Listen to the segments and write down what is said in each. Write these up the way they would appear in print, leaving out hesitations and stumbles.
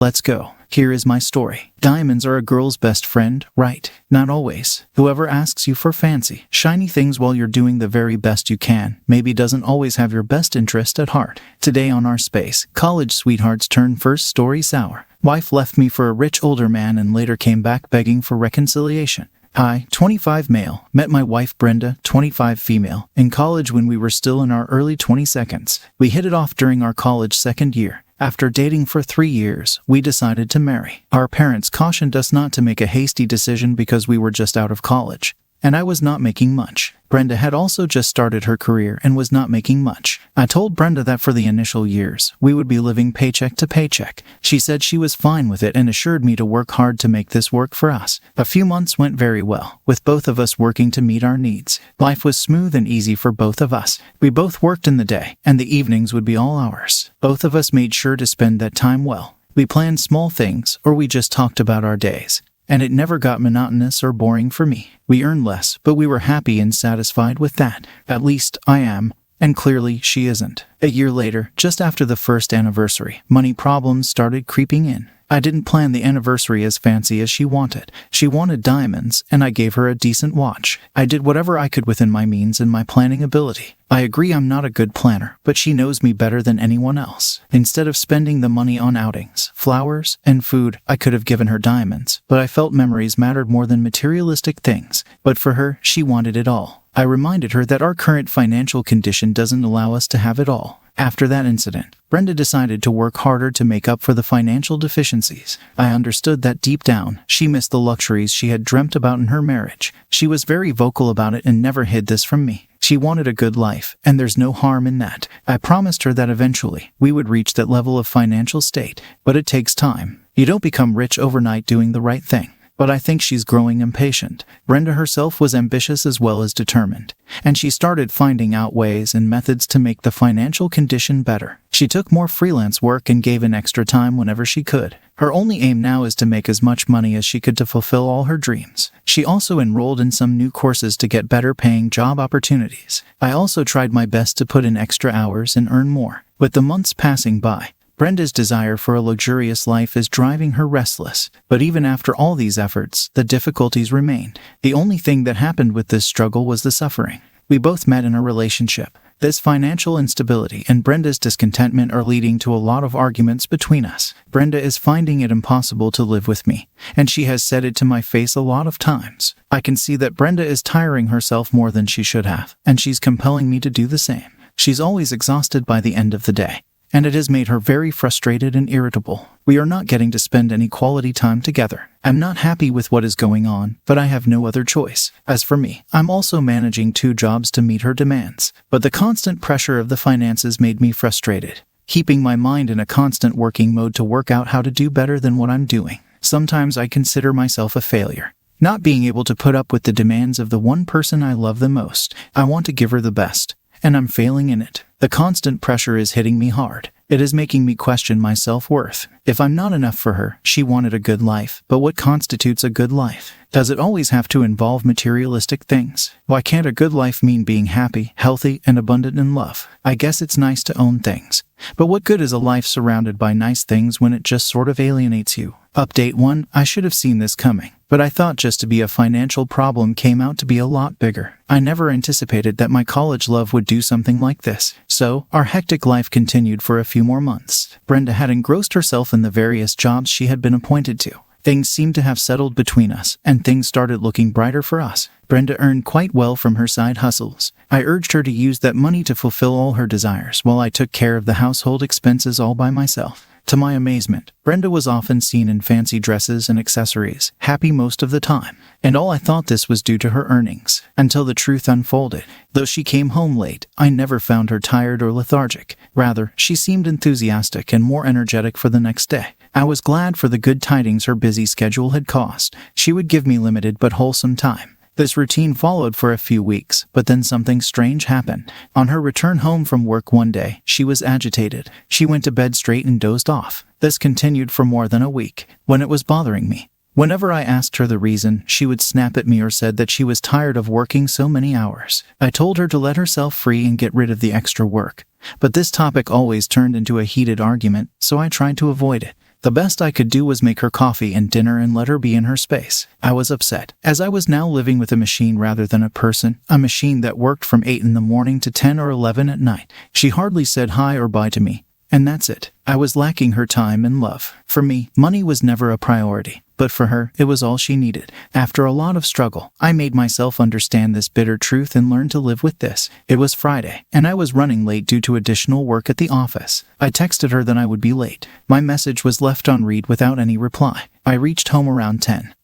Let's go. Here is my story. Diamonds are a girl's best friend, right? Not always. Whoever asks you for fancy, shiny things while you're doing the very best you can, maybe doesn't always have your best interest at heart. Today on our space, college sweethearts turn first story sour. Wife left me for a rich older man and later came back begging for reconciliation. Hi, 25 male, met my wife Brenda, 25 female, in college when we were still in our early 22nd. We hit it off during our college second year. After dating for 3 years, we decided to marry. Our parents cautioned us not to make a hasty decision because we were just out of college, and I was not making much. Brenda had also just started her career and was not making much. I told Brenda that for the initial years, we would be living paycheck to paycheck. She said she was fine with it and assured me to work hard to make this work for us. A few months went very well, with both of us working to meet our needs. Life was smooth and easy for both of us. We both worked in the day, and the evenings would be all ours. Both of us made sure to spend that time well. We planned small things, or we just talked about our days. And it never got monotonous or boring for me. We earned less, but we were happy and satisfied with that. At least I am, and clearly she isn't. A year later, just after the first anniversary, money problems started creeping in. I didn't plan the anniversary as fancy as she wanted. She wanted diamonds, and I gave her a decent watch. I did whatever I could within my means and my planning ability. I agree I'm not a good planner, but she knows me better than anyone else. Instead of spending the money on outings, flowers, and food, I could have given her diamonds, but I felt memories mattered more than materialistic things. But for her, she wanted it all. I reminded her that our current financial condition doesn't allow us to have it all. After that incident, Brenda decided to work harder to make up for the financial deficiencies. I understood that deep down, she missed the luxuries she had dreamt about in her marriage. She was very vocal about it and never hid this from me. She wanted a good life, and there's no harm in that. I promised her that eventually, we would reach that level of financial state, but it takes time. You don't become rich overnight doing the right thing. But I think she's growing impatient. Brenda herself was ambitious as well as determined, and she started finding out ways and methods to make the financial condition better. She took more freelance work and gave in extra time whenever she could. Her only aim now is to make as much money as she could to fulfill all her dreams. She also enrolled in some new courses to get better paying job opportunities. I also tried my best to put in extra hours and earn more. With the months passing by, Brenda's desire for a luxurious life is driving her restless. But even after all these efforts, the difficulties remained. The only thing that happened with this struggle was the suffering. We both met in a relationship. This financial instability and Brenda's discontentment are leading to a lot of arguments between us. Brenda is finding it impossible to live with me, and she has said it to my face a lot of times. I can see that Brenda is tiring herself more than she should have, and she's compelling me to do the same. She's always exhausted by the end of the day, and it has made her very frustrated and irritable. We are not getting to spend any quality time together. I'm not happy with what is going on, but I have no other choice. As for me, I'm also managing 2 jobs to meet her demands, but the constant pressure of the finances made me frustrated, keeping my mind in a constant working mode to work out how to do better than what I'm doing. Sometimes I consider myself a failure, not being able to put up with the demands of the one person I love the most. I want to give her the best, and I'm failing in it. The constant pressure is hitting me hard. It is making me question my self-worth. If I'm not enough for her, she wanted a good life. But what constitutes a good life? Does it always have to involve materialistic things? Why can't a good life mean being happy, healthy, and abundant in love? I guess it's nice to own things. But what good is a life surrounded by nice things when it just sort of alienates you? Update 1. I should have seen this coming, but I thought just to be a financial problem came out to be a lot bigger. I never anticipated that my college love would do something like this. So, our hectic life continued for a few more months. Brenda had engrossed herself in the various jobs she had been appointed to. Things seemed to have settled between us, and things started looking brighter for us. Brenda earned quite well from her side hustles. I urged her to use that money to fulfill all her desires while I took care of the household expenses all by myself. To my amazement, Brenda was often seen in fancy dresses and accessories, happy most of the time. And all I thought this was due to her earnings, until the truth unfolded. Though she came home late, I never found her tired or lethargic. Rather, she seemed enthusiastic and more energetic for the next day. I was glad for the good tidings her busy schedule had caused. She would give me limited but wholesome time. This routine followed for a few weeks, but then something strange happened. On her return home from work one day, she was agitated. She went to bed straight and dozed off. This continued for more than a week, when it was bothering me. Whenever I asked her the reason, she would snap at me or said that she was tired of working so many hours. I told her to let herself free and get rid of the extra work. But this topic always turned into a heated argument, so I tried to avoid it. The best I could do was make her coffee and dinner and let her be in her space. I was upset, as I was now living with a machine rather than a person, a machine that worked from 8 in the morning to 10 or 11 at night. She hardly said hi or bye to me, and that's it. I was lacking her time and love. For me, money was never a priority, but for her, it was all she needed. After a lot of struggle, I made myself understand this bitter truth and learned to live with this. It was Friday, and I was running late due to additional work at the office. I texted her that I would be late. My message was left on read without any reply. I reached home around 10.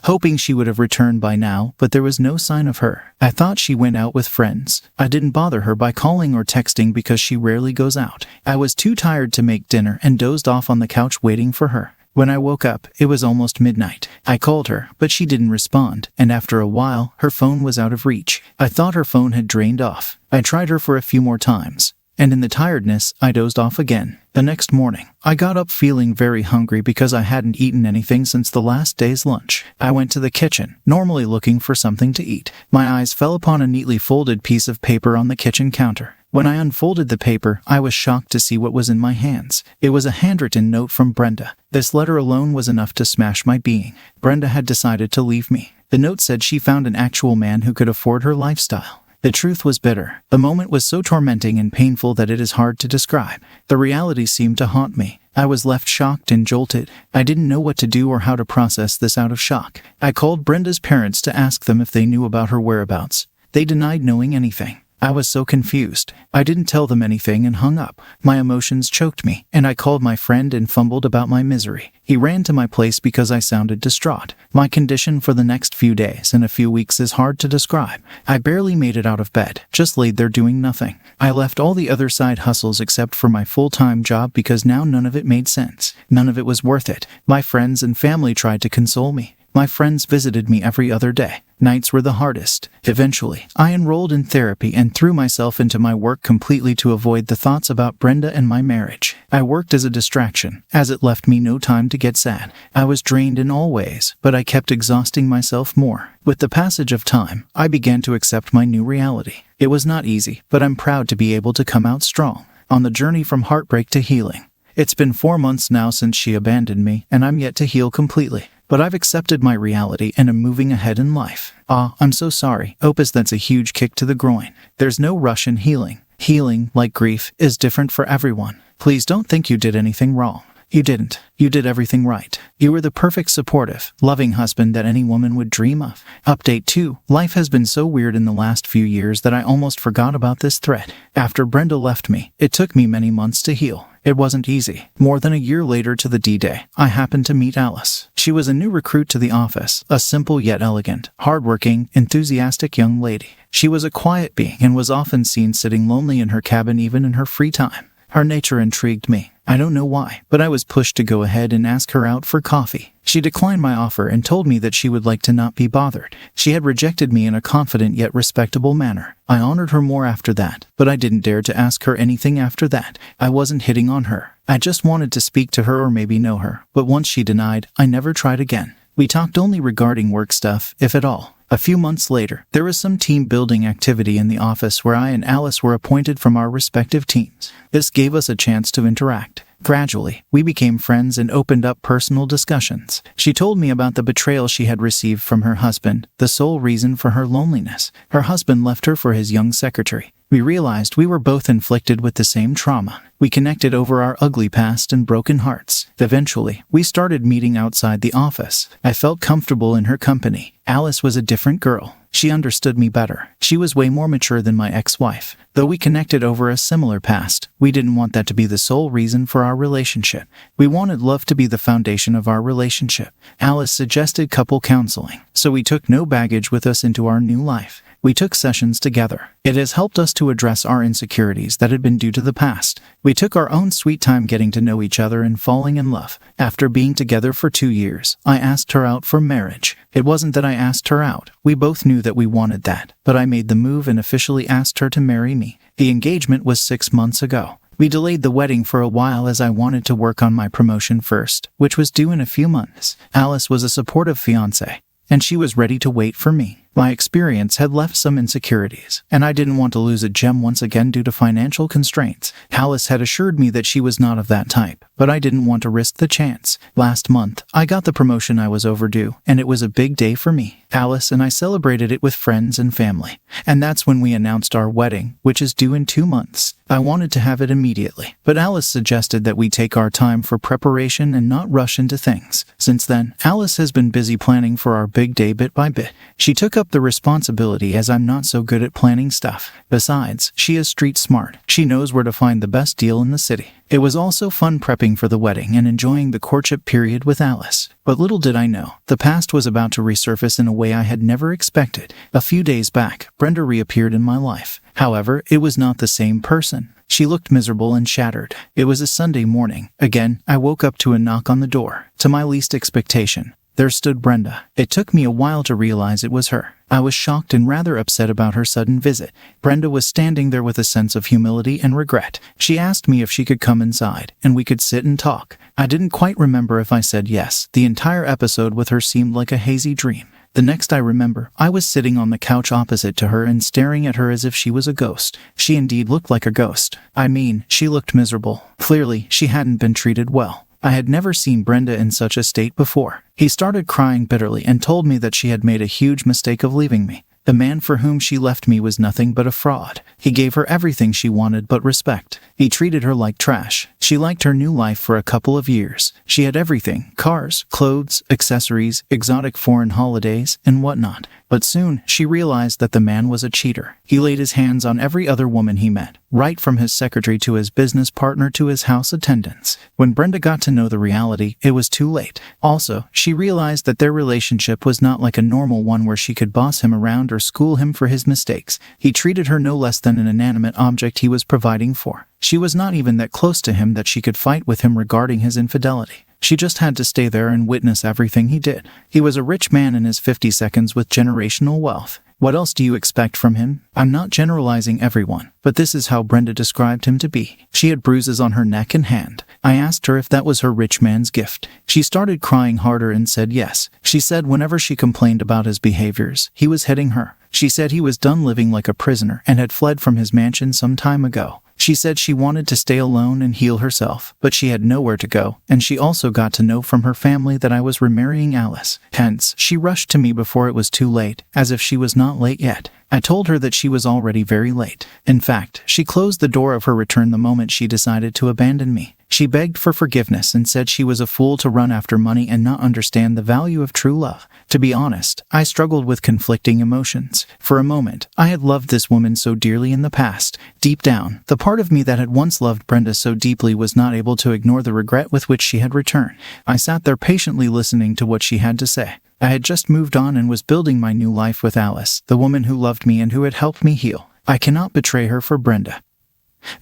Hoping she would have returned by now, but there was no sign of her. I thought she went out with friends. I didn't bother her by calling or texting because she rarely goes out. I was too tired to make dinner and dozed off on the couch waiting for her. When I woke up, it was almost midnight. I called her, but she didn't respond, and after a while, her phone was out of reach. I thought her phone had drained off. I tried her for a few more times, and in the tiredness, I dozed off again. The next morning, I got up feeling very hungry because I hadn't eaten anything since the last day's lunch. I went to the kitchen, normally looking for something to eat. My eyes fell upon a neatly folded piece of paper on the kitchen counter. When I unfolded the paper, I was shocked to see what was in my hands. It was a handwritten note from Brenda. This letter alone was enough to smash my being. Brenda had decided to leave me. The note said she found an actual man who could afford her lifestyle. The truth was bitter. The moment was so tormenting and painful that it is hard to describe. The reality seemed to haunt me. I was left shocked and jolted. I didn't know what to do or how to process this out of shock. I called Brenda's parents to ask them if they knew about her whereabouts. They denied knowing anything. I was so confused. I didn't tell them anything and hung up. My emotions choked me, and I called my friend and fumbled about my misery. He ran to my place because I sounded distraught. My condition for the next few days and a few weeks is hard to describe. I barely made it out of bed, just laid there doing nothing. I left all the other side hustles except for my full-time job because now none of it made sense. None of it was worth it. My friends and family tried to console me. My friends visited me every other day. Nights were the hardest. Eventually, I enrolled in therapy and threw myself into my work completely to avoid the thoughts about Brenda and my marriage. I worked as a distraction, as it left me no time to get sad. I was drained in all ways, but I kept exhausting myself more. With the passage of time, I began to accept my new reality. It was not easy, but I'm proud to be able to come out strong. On the journey from heartbreak to healing. It's been 4 months now since she abandoned me, and I'm yet to heal completely. But I've accepted my reality and am moving ahead in life. I'm so sorry. Opus, that's a huge kick to the groin. There's no rush in healing. Healing, like grief, is different for everyone. Please don't think you did anything wrong. You didn't. You did everything right. You were the perfect, supportive, loving husband that any woman would dream of. Update 2. Life has been so weird in the last few years that I almost forgot about this thread. After Brenda left me, it took me many months to heal. It wasn't easy. More than a year later to the D-Day, I happened to meet Alice. She was a new recruit to the office, a simple yet elegant, hardworking, enthusiastic young lady. She was a quiet being and was often seen sitting lonely in her cabin even in her free time. Her nature intrigued me. I don't know why, but I was pushed to go ahead and ask her out for coffee. She declined my offer and told me that she would like to not be bothered. She had rejected me in a confident yet respectable manner. I honored her more after that, but I didn't dare to ask her anything after that. I wasn't hitting on her. I just wanted to speak to her or maybe know her, but once she denied, I never tried again. We talked only regarding work stuff, if at all. A few months later, there was some team-building activity in the office where I and Alice were appointed from our respective teams. This gave us a chance to interact. Gradually, we became friends and opened up personal discussions. She told me about the betrayal she had received from her husband, the sole reason for her loneliness. Her husband left her for his young secretary. We realized we were both inflicted with the same trauma. We connected over our ugly past and broken hearts. Eventually, we started meeting outside the office. I felt comfortable in her company. Alice was a different girl. She understood me better. She was way more mature than my ex-wife. Though we connected over a similar past, we didn't want that to be the sole reason for our relationship. We wanted love to be the foundation of our relationship. Alice suggested couple counseling, so we took no baggage with us into our new life. We took sessions together. It has helped us to address our insecurities that had been due to the past. We took our own sweet time getting to know each other and falling in love. After being together for 2 years, I asked her out for marriage. It wasn't that I asked her out. We both knew that we wanted that, but I made the move and officially asked her to marry me. The engagement was 6 months ago. We delayed the wedding for a while as I wanted to work on my promotion first, which was due in a few months. Alice was a supportive fiancée, and she was ready to wait for me. My experience had left some insecurities, and I didn't want to lose a gem once again due to financial constraints. Alice had assured me that she was not of that type, but I didn't want to risk the chance. Last month, I got the promotion I was overdue, and it was a big day for me. Alice and I celebrated it with friends and family, and that's when we announced our wedding, which is due in 2 months. I wanted to have it immediately, but Alice suggested that we take our time for preparation and not rush into things. Since then, Alice has been busy planning for our big day bit by bit. She took up the responsibility as I'm not so good at planning stuff. Besides, she is street smart. She knows where to find the best deal in the city. It was also fun prepping for the wedding and enjoying the courtship period with Alice. But little did I know, the past was about to resurface in a way I had never expected. A few days back, Brenda reappeared in my life. However, it was not the same person. She looked miserable and shattered. It was a Sunday morning. Again, I woke up to a knock on the door. To my least expectation, there stood Brenda. It took me a while to realize it was her. I was shocked and rather upset about her sudden visit. Brenda was standing there with a sense of humility and regret. She asked me if she could come inside, and we could sit and talk. I didn't quite remember if I said yes. The entire episode with her seemed like a hazy dream. The next I remember, I was sitting on the couch opposite to her and staring at her as if she was a ghost. She indeed looked like a ghost. I mean, she looked miserable. Clearly, she hadn't been treated well. I had never seen Brenda in such a state before. He started crying bitterly and told me that she had made a huge mistake of leaving me. The man for whom she left me was nothing but a fraud. He gave her everything she wanted but respect. He treated her like trash. She liked her new life for a couple of years. She had everything: cars, clothes, accessories, exotic foreign holidays, and whatnot. But soon, she realized that the man was a cheater. He laid his hands on every other woman he met, right from his secretary to his business partner to his house attendants. When Brenda got to know the reality, it was too late. Also, she realized that their relationship was not like a normal one where she could boss him around or school him for his mistakes. He treated her no less than an inanimate object he was providing for. She was not even that close to him that she could fight with him regarding his infidelity. She just had to stay there and witness everything he did. He was a rich man in his 50s with generational wealth. What else do you expect from him? I'm not generalizing everyone, but this is how Brenda described him to be. She had bruises on her neck and hand. I asked her if that was her rich man's gift. She started crying harder and said yes. She said whenever she complained about his behaviors, he was hitting her. She said he was done living like a prisoner and had fled from his mansion some time ago. She said she wanted to stay alone and heal herself, but she had nowhere to go, and she also got to know from her family that I was remarrying Alice. Hence, she rushed to me before it was too late, as if she was not late yet. I told her that she was already very late. In fact, she closed the door of her return the moment she decided to abandon me. She begged for forgiveness and said she was a fool to run after money and not understand the value of true love. To be honest, I struggled with conflicting emotions. For a moment, I had loved this woman so dearly in the past. Deep down, the part of me that had once loved Brenda so deeply was not able to ignore the regret with which she had returned. I sat there patiently listening to what she had to say. I had just moved on and was building my new life with Alice, the woman who loved me and who had helped me heal. I cannot betray her for Brenda,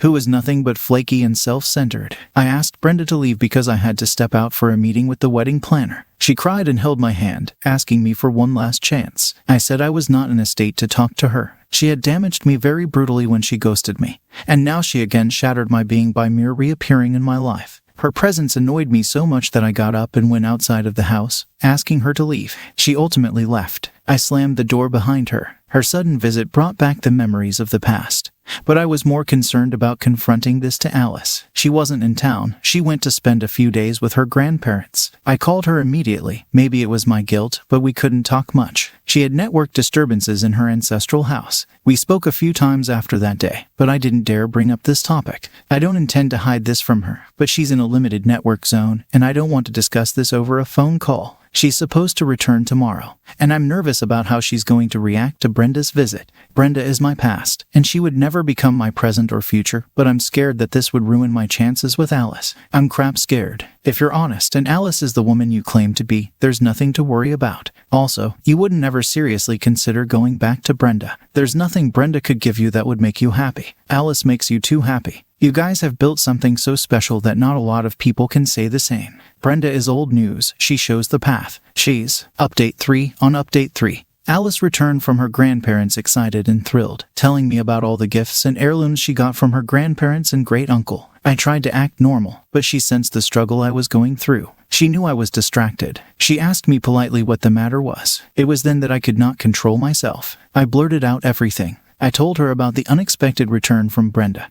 who was nothing but flaky and self-centered. I asked Brenda to leave because I had to step out for a meeting with the wedding planner. She cried and held my hand, asking me for one last chance. I said I was not in a state to talk to her. She had damaged me very brutally when she ghosted me, and now she again shattered my being by mere reappearing in my life. Her presence annoyed me so much that I got up and went outside of the house, asking her to leave. She ultimately left. I slammed the door behind her. Her sudden visit brought back the memories of the past. But I was more concerned about confronting this to Alice. She wasn't in town. She went to spend a few days with her grandparents. I called her immediately. Maybe it was my guilt, but we couldn't talk much. She had network disturbances in her ancestral house. We spoke a few times after that day, but I didn't dare bring up this topic. I don't intend to hide this from her, but she's in a limited network zone, and I don't want to discuss this over a phone call. She's supposed to return tomorrow, and I'm nervous about how she's going to react to Brenda's visit. Brenda is my past, and she would never become my present or future, but I'm scared that this would ruin my chances with Alice. I'm crap scared. If you're honest and Alice is the woman you claim to be, there's nothing to worry about. Also, you wouldn't ever seriously consider going back to Brenda. There's nothing Brenda could give you that would make you happy. Alice makes you too happy. You guys have built something so special that not a lot of people can say the same. Brenda is old news. She shows the path. She's Update 3 on Update 3. Alice returned from her grandparents excited and thrilled, telling me about all the gifts and heirlooms she got from her grandparents and great-uncle. I tried to act normal, but she sensed the struggle I was going through. She knew I was distracted. She asked me politely what the matter was. It was then that I could not control myself. I blurted out everything. I told her about the unexpected return from Brenda,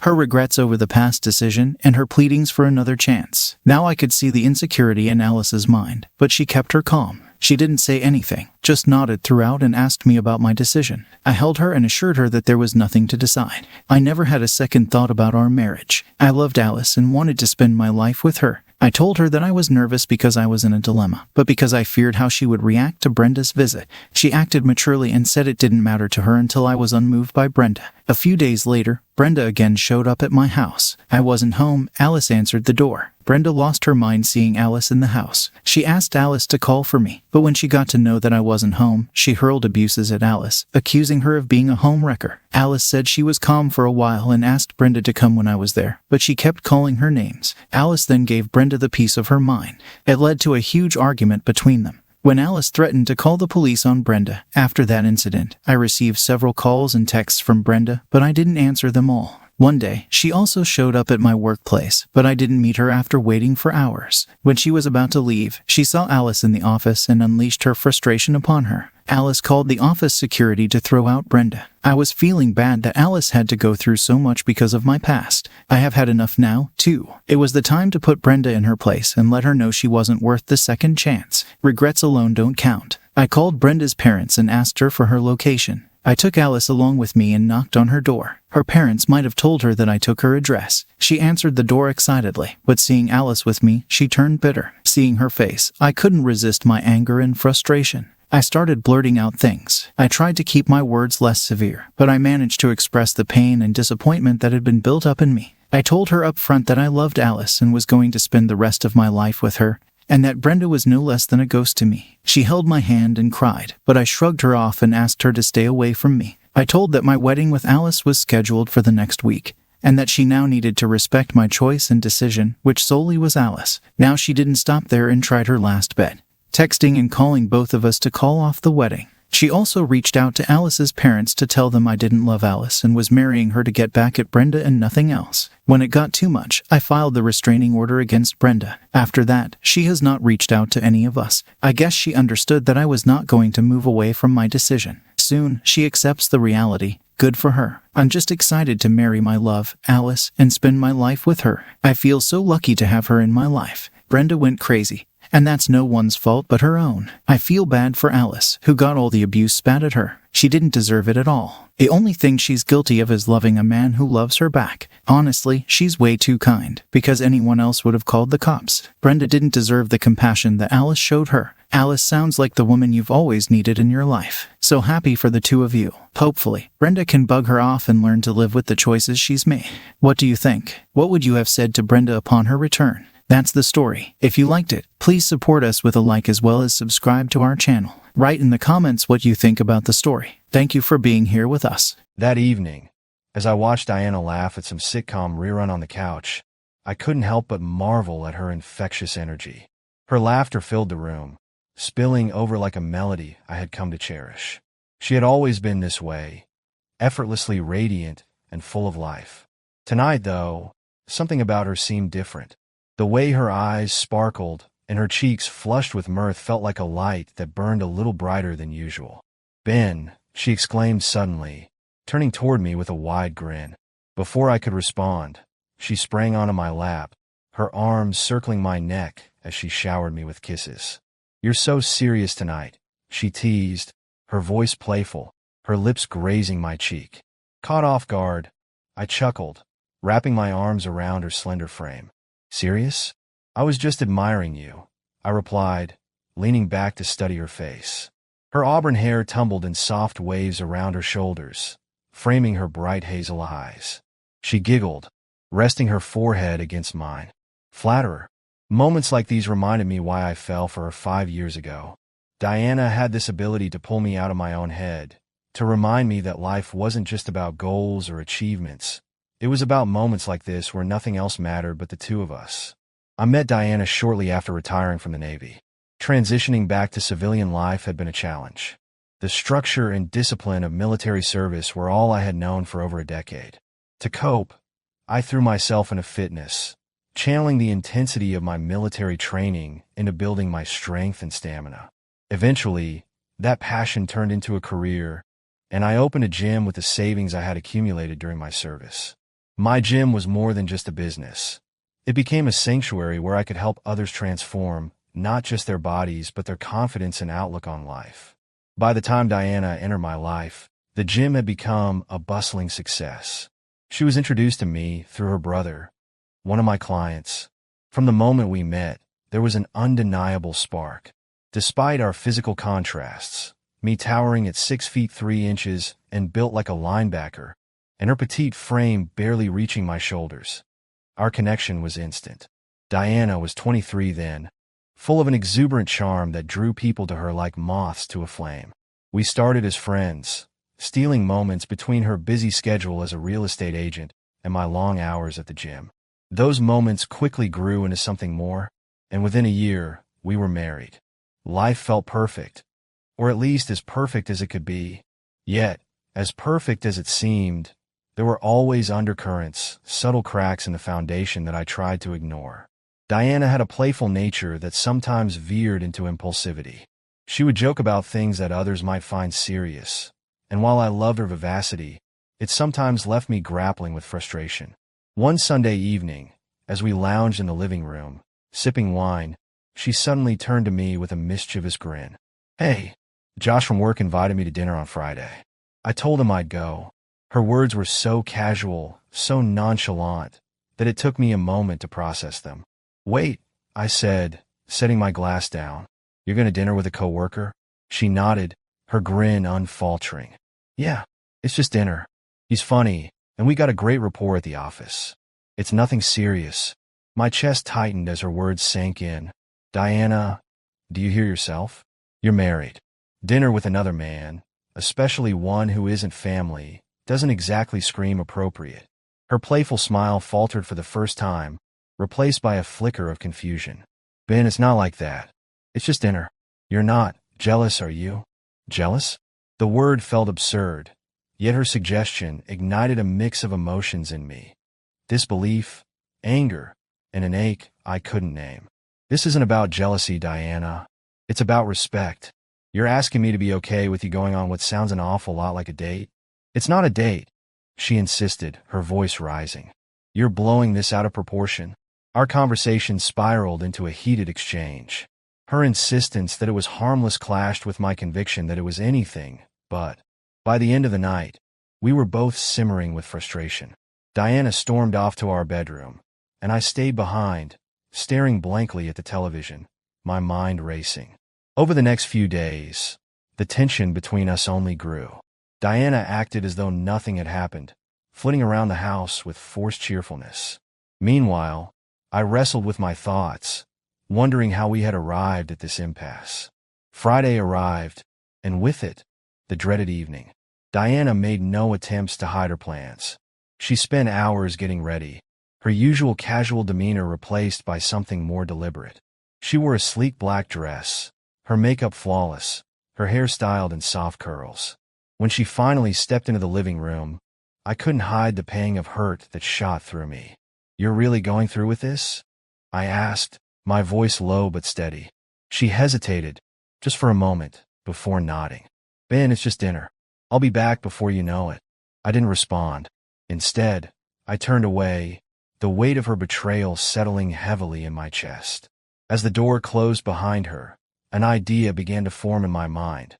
her regrets over the past decision, and her pleadings for another chance. Now I could see the insecurity in Alice's mind, but she kept her calm. She didn't say anything, just nodded throughout and asked me about my decision. I held her and assured her that there was nothing to decide. I never had a second thought about our marriage. I loved Alice and wanted to spend my life with her. I told her that I was nervous because I was in a dilemma, but because I feared how she would react to Brenda's visit. She acted maturely and said it didn't matter to her until I was unmoved by Brenda. A few days later, Brenda again showed up at my house. I wasn't home. Alice answered the door. Brenda lost her mind seeing Alice in the house. She asked Alice to call for me, but when she got to know that I wasn't home, she hurled abuses at Alice, accusing her of being a homewrecker. Alice said she was calm for a while and asked Brenda to come when I was there, but she kept calling her names. Alice then gave Brenda the piece of her mind. It led to a huge argument between them. When Alice threatened to call the police on Brenda. After that incident, I received several calls and texts from Brenda, but I didn't answer them all. One day, she also showed up at my workplace, but I didn't meet her after waiting for hours. When she was about to leave, she saw Alice in the office and unleashed her frustration upon her. Alice called the office security to throw out Brenda. I was feeling bad that Alice had to go through so much because of my past. I have had enough now, too. It was the time to put Brenda in her place and let her know she wasn't worth the second chance. Regrets alone don't count. I called Brenda's parents and asked her for her location. I took Alice along with me and knocked on her door. Her parents might have told her that I took her address. She answered the door excitedly, but seeing Alice with me, she turned bitter. Seeing her face, I couldn't resist my anger and frustration. I started blurting out things. I tried to keep my words less severe, but I managed to express the pain and disappointment that had been built up in me. I told her up front that I loved Alice and was going to spend the rest of my life with her, and that Brenda was no less than a ghost to me. She held my hand and cried, but I shrugged her off and asked her to stay away from me. I told that my wedding with Alice was scheduled for the next week, and that she now needed to respect my choice and decision, which solely was Alice. Now she didn't stop there and tried her last bet, texting and calling both of us to call off the wedding. She also reached out to Alice's parents to tell them I didn't love Alice and was marrying her to get back at Brenda and nothing else. When it got too much, I filed the restraining order against Brenda. After that, she has not reached out to any of us. I guess she understood that I was not going to move away from my decision. Soon, she accepts the reality. Good for her. I'm just excited to marry my love, Alice, and spend my life with her. I feel so lucky to have her in my life. Brenda went crazy, and that's no one's fault but her own. I feel bad for Alice, who got all the abuse spat at her. She didn't deserve it at all. The only thing she's guilty of is loving a man who loves her back. Honestly, she's way too kind, because anyone else would have called the cops. Brenda didn't deserve the compassion that Alice showed her. Alice sounds like the woman you've always needed in your life. So happy for the two of you. Hopefully, Brenda can bug her off and learn to live with the choices she's made. What do you think? What would you have said to Brenda upon her return? That's the story. If you liked it, please support us with a like as well as subscribe to our channel. Write in the comments what you think about the story. Thank you for being here with us. That evening, as I watched Diana laugh at some sitcom rerun on the couch, I couldn't help but marvel at her infectious energy. Her laughter filled the room, spilling over like a melody I had come to cherish. She had always been this way, effortlessly radiant and full of life. Tonight, though, something about her seemed different. The way her eyes sparkled and her cheeks flushed with mirth felt like a light that burned a little brighter than usual. "Ben," she exclaimed suddenly, turning toward me with a wide grin. Before I could respond, she sprang onto my lap, her arms circling my neck as she showered me with kisses. "You're so serious tonight," she teased, her voice playful, her lips grazing my cheek. Caught off guard, I chuckled, wrapping my arms around her slender frame. "Serious? I was just admiring you," I replied, leaning back to study her face. Her auburn hair tumbled in soft waves around her shoulders, framing her bright hazel eyes. She giggled, resting her forehead against mine. Flatterer. Moments like these reminded me why I fell for her 5 years ago. Diana had this ability to pull me out of my own head, to remind me that life wasn't just about goals or achievements. It was about moments like this where nothing else mattered but the two of us. I met Diana shortly after retiring from the Navy. Transitioning back to civilian life had been a challenge. The structure and discipline of military service were all I had known for over a decade. To cope, I threw myself into fitness, channeling the intensity of my military training into building my strength and stamina. Eventually, that passion turned into a career, and I opened a gym with the savings I had accumulated during my service. My gym was more than just a business. It became a sanctuary where I could help others transform, not just their bodies, but their confidence and outlook on life. By the time Diana entered my life, the gym had become a bustling success. She was introduced to me through her brother, one of my clients. From the moment we met, there was an undeniable spark. Despite our physical contrasts, me towering at 6 feet 3 inches and built like a linebacker, and her petite frame barely reaching my shoulders, our connection was instant. Diana was 23 then, full of an exuberant charm that drew people to her like moths to a flame. We started as friends, stealing moments between her busy schedule as a real estate agent and my long hours at the gym. Those moments quickly grew into something more, and within a year, we were married. Life felt perfect, or at least as perfect as it could be. Yet, as perfect as it seemed, there were always undercurrents, subtle cracks in the foundation that I tried to ignore. Diana had a playful nature that sometimes veered into impulsivity. She would joke about things that others might find serious, and while I loved her vivacity, it sometimes left me grappling with frustration. One Sunday evening, as we lounged in the living room, sipping wine, she suddenly turned to me with a mischievous grin. "Hey, Josh from work invited me to dinner on Friday." I told him I'd go. Her words were so casual, so nonchalant, that it took me a moment to process them. "Wait," I said, setting my glass down. "You're going to dinner with a coworker?" She nodded, her grin unfaltering. "Yeah, it's just dinner. He's funny, and we got a great rapport at the office. It's nothing serious." My chest tightened as her words sank in. "Diana, do you hear yourself? You're married. Dinner with another man, especially one who isn't family, doesn't exactly scream appropriate." Her playful smile faltered for the first time, replaced by a flicker of confusion. "Ben, it's not like that. It's just dinner. You're not jealous, are you?" "Jealous?" The word felt absurd, yet her suggestion ignited a mix of emotions in me. Disbelief, anger, and an ache I couldn't name. "This isn't about jealousy, Diana. It's about respect. You're asking me to be okay with you going on what sounds an awful lot like a date?" "It's not a date," she insisted, her voice rising. "You're blowing this out of proportion." Our conversation spiraled into a heated exchange. Her insistence that it was harmless clashed with my conviction that it was anything but. By the end of the night, we were both simmering with frustration. Diana stormed off to our bedroom, and I stayed behind, staring blankly at the television, my mind racing. Over the next few days, the tension between us only grew. Diana acted as though nothing had happened, flitting around the house with forced cheerfulness. Meanwhile, I wrestled with my thoughts, wondering how we had arrived at this impasse. Friday arrived, and with it, the dreaded evening. Diana made no attempts to hide her plans. She spent hours getting ready, her usual casual demeanor replaced by something more deliberate. She wore a sleek black dress, her makeup flawless, her hair styled in soft curls. When she finally stepped into the living room, I couldn't hide the pang of hurt that shot through me. "You're really going through with this?" I asked, my voice low but steady. She hesitated, just for a moment, before nodding. "Ben, it's just dinner. I'll be back before you know it." I didn't respond. Instead, I turned away, the weight of her betrayal settling heavily in my chest. As the door closed behind her, an idea began to form in my mind,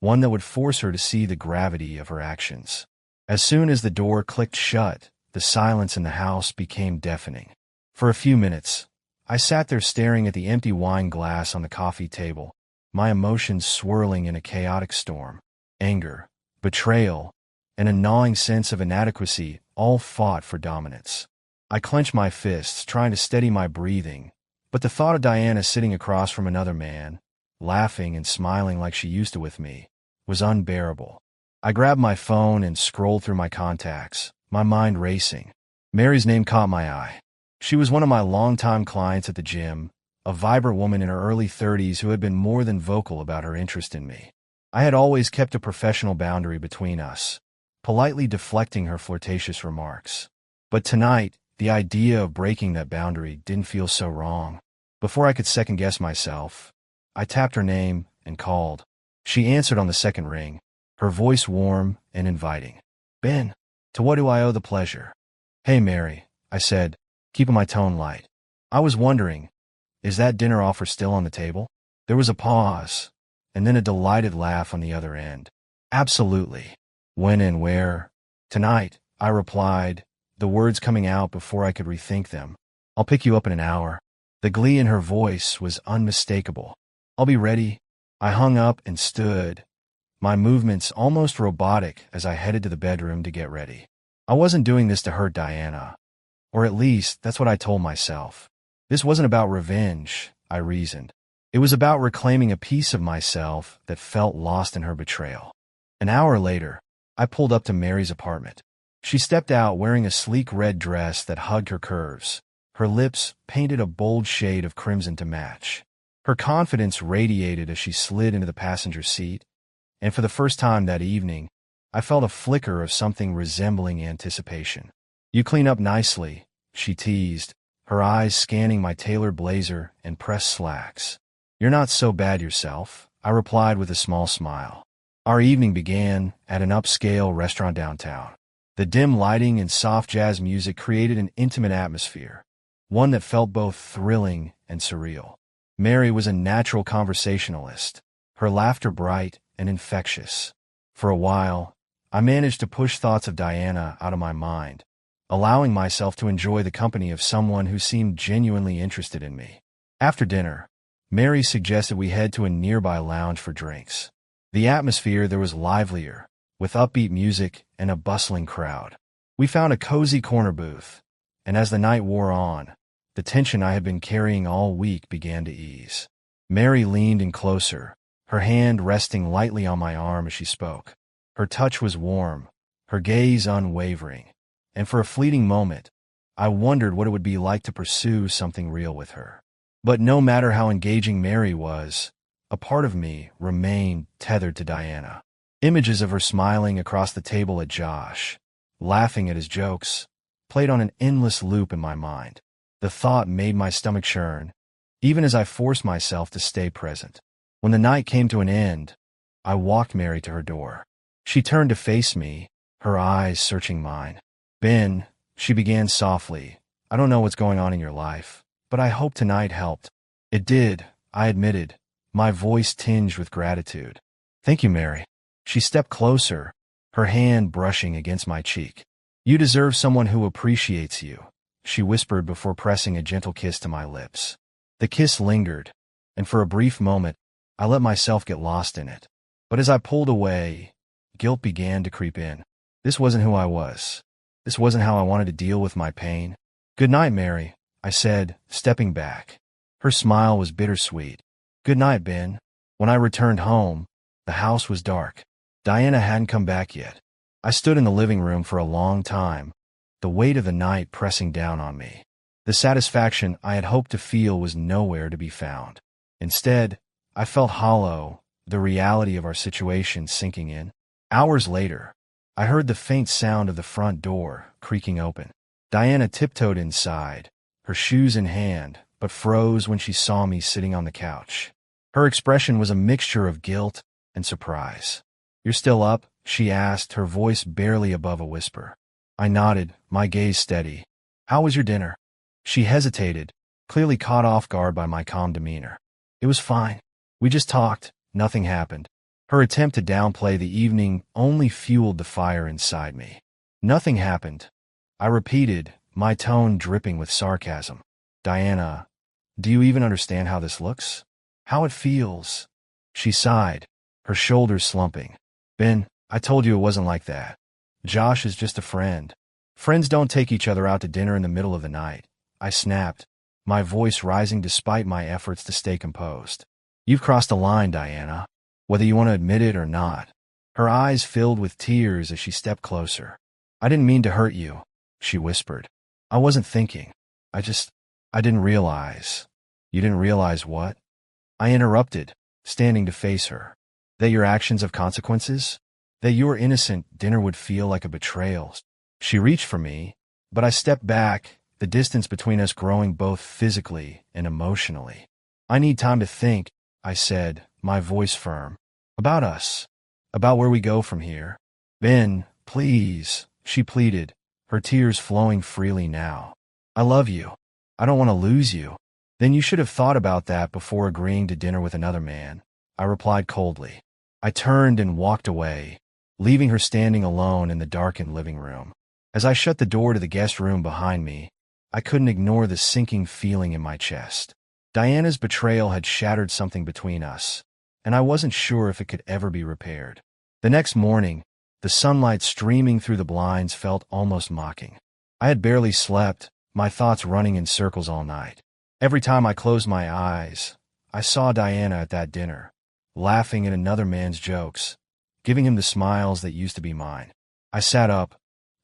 one that would force her to see the gravity of her actions. As soon as the door clicked shut, the silence in the house became deafening. For a few minutes, I sat there staring at the empty wine glass on the coffee table, my emotions swirling in a chaotic storm. Anger, betrayal, and a gnawing sense of inadequacy all fought for dominance. I clenched my fists, trying to steady my breathing, but the thought of Diana sitting across from another man, laughing and smiling like she used to with me, was unbearable. I grabbed my phone and scrolled through my contacts, my mind racing. Mary's name caught my eye. She was one of my longtime clients at the gym, a vibrant woman in her early 30s who had been more than vocal about her interest in me. I had always kept a professional boundary between us, politely deflecting her flirtatious remarks. But tonight, the idea of breaking that boundary didn't feel so wrong. Before I could second-guess myself, I tapped her name and called. She answered on the second ring, her voice warm and inviting. "Ben, to what do I owe the pleasure?" "Hey, Mary," I said, keeping my tone light. "I was wondering, is that dinner offer still on the table?" There was a pause, and then a delighted laugh on the other end. "Absolutely." "When and where?" "Tonight," I replied, the words coming out before I could rethink them. "I'll pick you up in an hour." The glee in her voice was unmistakable. "I'll be ready." I hung up and stood, my movements almost robotic as I headed to the bedroom to get ready. I wasn't doing this to hurt Diana, or at least that's what I told myself. This wasn't about revenge, I reasoned. It was about reclaiming a piece of myself that felt lost in her betrayal. An hour later, I pulled up to Mary's apartment. She stepped out wearing a sleek red dress that hugged her curves, her lips painted a bold shade of crimson to match. Her confidence radiated as she slid into the passenger seat, and for the first time that evening, I felt a flicker of something resembling anticipation. "You clean up nicely," she teased, her eyes scanning my tailored blazer and pressed slacks. "You're not so bad yourself," I replied with a small smile. Our evening began at an upscale restaurant downtown. The dim lighting and soft jazz music created an intimate atmosphere, one that felt both thrilling and surreal. Mary was a natural conversationalist, her laughter bright and infectious. For a while, I managed to push thoughts of Diana out of my mind, allowing myself to enjoy the company of someone who seemed genuinely interested in me. After dinner, Mary suggested we head to a nearby lounge for drinks. The atmosphere there was livelier, with upbeat music and a bustling crowd. We found a cozy corner booth, and as the night wore on, the tension I had been carrying all week began to ease. Mary leaned in closer, her hand resting lightly on my arm as she spoke. Her touch was warm, her gaze unwavering, and for a fleeting moment, I wondered what it would be like to pursue something real with her. But no matter how engaging Mary was, a part of me remained tethered to Diana. Images of her smiling across the table at Josh, laughing at his jokes, played on an endless loop in my mind. The thought made my stomach churn, even as I forced myself to stay present. When the night came to an end, I walked Mary to her door. She turned to face me, her eyes searching mine. "Ben," she began softly, "I don't know what's going on in your life, but I hope tonight helped." It did, I admitted, my voice tinged with gratitude. "Thank you, Mary." She stepped closer, her hand brushing against my cheek. "You deserve someone who appreciates you," she whispered before pressing a gentle kiss to my lips. The kiss lingered, and for a brief moment, I let myself get lost in it. But as I pulled away, guilt began to creep in. This wasn't who I was. This wasn't how I wanted to deal with my pain. "Good night, Mary," I said, stepping back. Her smile was bittersweet. "Good night, Ben." When I returned home, the house was dark. Diana hadn't come back yet. I stood in the living room for a long time, the weight of the night pressing down on me. The satisfaction I had hoped to feel was nowhere to be found. Instead, I felt hollow, the reality of our situation sinking in. Hours later, I heard the faint sound of the front door creaking open. Diana tiptoed inside, her shoes in hand, but froze when she saw me sitting on the couch. Her expression was a mixture of guilt and surprise. "You're still up?" she asked, her voice barely above a whisper. I nodded, my gaze steady. "How was your dinner?" She hesitated, clearly caught off guard by my calm demeanor. "It was fine. We just talked. Nothing happened." Her attempt to downplay the evening only fueled the fire inside me. "Nothing happened," I repeated, my tone dripping with sarcasm. "Diana, do you even understand how this looks? How it feels?" She sighed, her shoulders slumping. "Ben, I told you it wasn't like that. Josh is just a friend. Friends don't take each other out to dinner in the middle of the night," I snapped, my voice rising despite my efforts to stay composed. "You've crossed a line, Diana, whether you want to admit it or not." Her eyes filled with tears as she stepped closer. "I didn't mean to hurt you," she whispered. "I wasn't thinking. I didn't realize." "You didn't realize what?" I interrupted, standing to face her. That your actions have consequences? That your innocent dinner would feel like a betrayal? She reached for me, but I stepped back, the distance between us growing both physically and emotionally. I need time to think, I said, my voice firm. About us. About where we go from here. Ben, please, she pleaded, her tears flowing freely now. I love you. I don't want to lose you. Then you should have thought about that before agreeing to dinner with another man, I replied coldly. I turned and walked away, leaving her standing alone in the darkened living room. As I shut the door to the guest room behind me, I couldn't ignore the sinking feeling in my chest. Diana's betrayal had shattered something between us, and I wasn't sure if it could ever be repaired. The next morning, the sunlight streaming through the blinds felt almost mocking. I had barely slept, my thoughts running in circles all night. Every time I closed my eyes, I saw Diana at that dinner, laughing at another man's jokes, giving him the smiles that used to be mine. I sat up,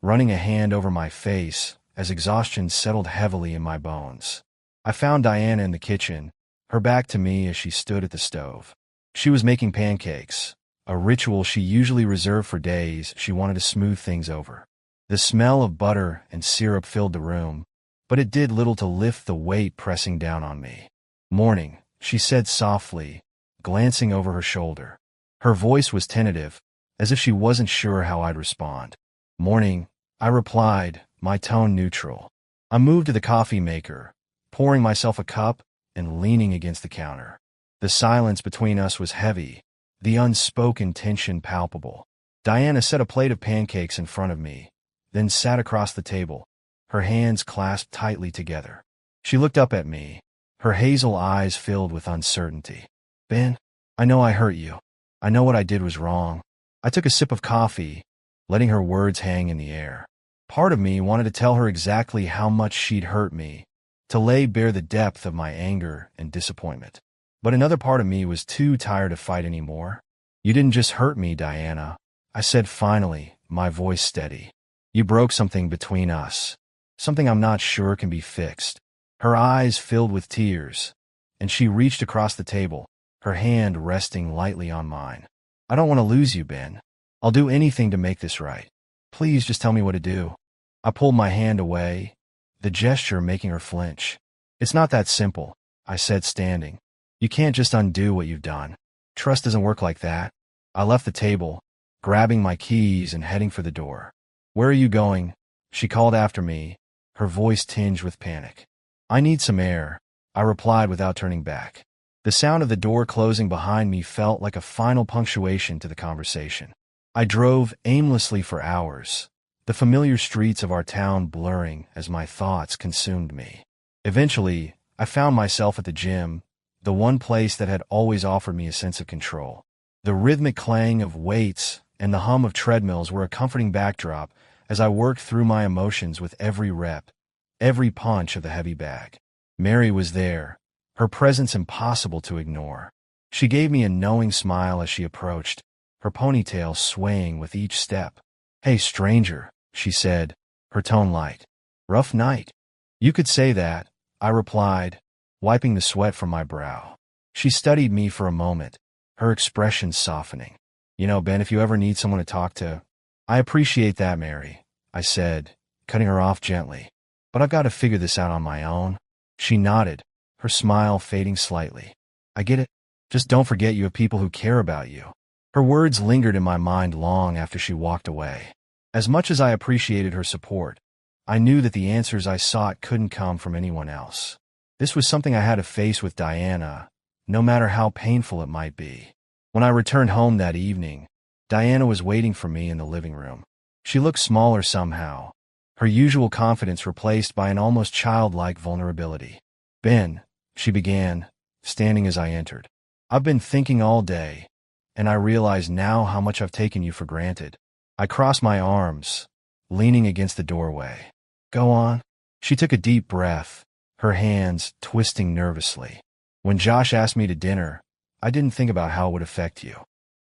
running a hand over my face as exhaustion settled heavily in my bones. I found Diana in the kitchen, her back to me as she stood at the stove. She was making pancakes, a ritual she usually reserved for days she wanted to smooth things over. The smell of butter and syrup filled the room, but it did little to lift the weight pressing down on me. Morning, she said softly, glancing over her shoulder. Her voice was tentative, as if she wasn't sure how I'd respond. Morning, I replied, my tone neutral. I moved to the coffee maker, pouring myself a cup and leaning against the counter. The silence between us was heavy, the unspoken tension palpable. Diana set a plate of pancakes in front of me, then sat across the table, her hands clasped tightly together. She looked up at me, her hazel eyes filled with uncertainty. Ben, I know I hurt you. I know what I did was wrong. I took a sip of coffee, letting her words hang in the air. Part of me wanted to tell her exactly how much she'd hurt me, to lay bare the depth of my anger and disappointment. But another part of me was too tired to fight anymore. You didn't just hurt me, Diana, I said finally, my voice steady. You broke something between us, something I'm not sure can be fixed. Her eyes filled with tears, and she reached across the table, her hand resting lightly on mine. I don't want to lose you, Ben. I'll do anything to make this right. Please just tell me what to do. I pulled my hand away, the gesture making her flinch. It's not that simple, I said standing. You can't just undo what you've done. Trust doesn't work like that. I left the table, grabbing my keys and heading for the door. Where are you going? She called after me, her voice tinged with panic. I need some air, I replied without turning back. The sound of the door closing behind me felt like a final punctuation to the conversation. I drove aimlessly for hours, the familiar streets of our town blurring as my thoughts consumed me. Eventually, I found myself at the gym, the one place that had always offered me a sense of control. The rhythmic clang of weights and the hum of treadmills were a comforting backdrop as I worked through my emotions with every rep, every punch of the heavy bag. Mary was there, her presence impossible to ignore. She gave me a knowing smile as she approached, her ponytail swaying with each step. Hey, stranger, she said, her tone light. Rough night. You could say that, I replied, wiping the sweat from my brow. She studied me for a moment, her expression softening. You know, Ben, if you ever need someone to talk to, I appreciate that, Mary, I said, cutting her off gently. But I've got to figure this out on my own. She nodded, her smile fading slightly. I get it. Just don't forget you have people who care about you. Her words lingered in my mind long after she walked away. As much as I appreciated her support, I knew that the answers I sought couldn't come from anyone else. This was something I had to face with Diana, no matter how painful it might be. When I returned home that evening, Diana was waiting for me in the living room. She looked smaller somehow, her usual confidence replaced by an almost childlike vulnerability. Ben, she began, standing as I entered. I've been thinking all day, and I realize now how much I've taken you for granted. I crossed my arms, leaning against the doorway. Go on. She took a deep breath, her hands twisting nervously. When Josh asked me to dinner, I didn't think about how it would affect you.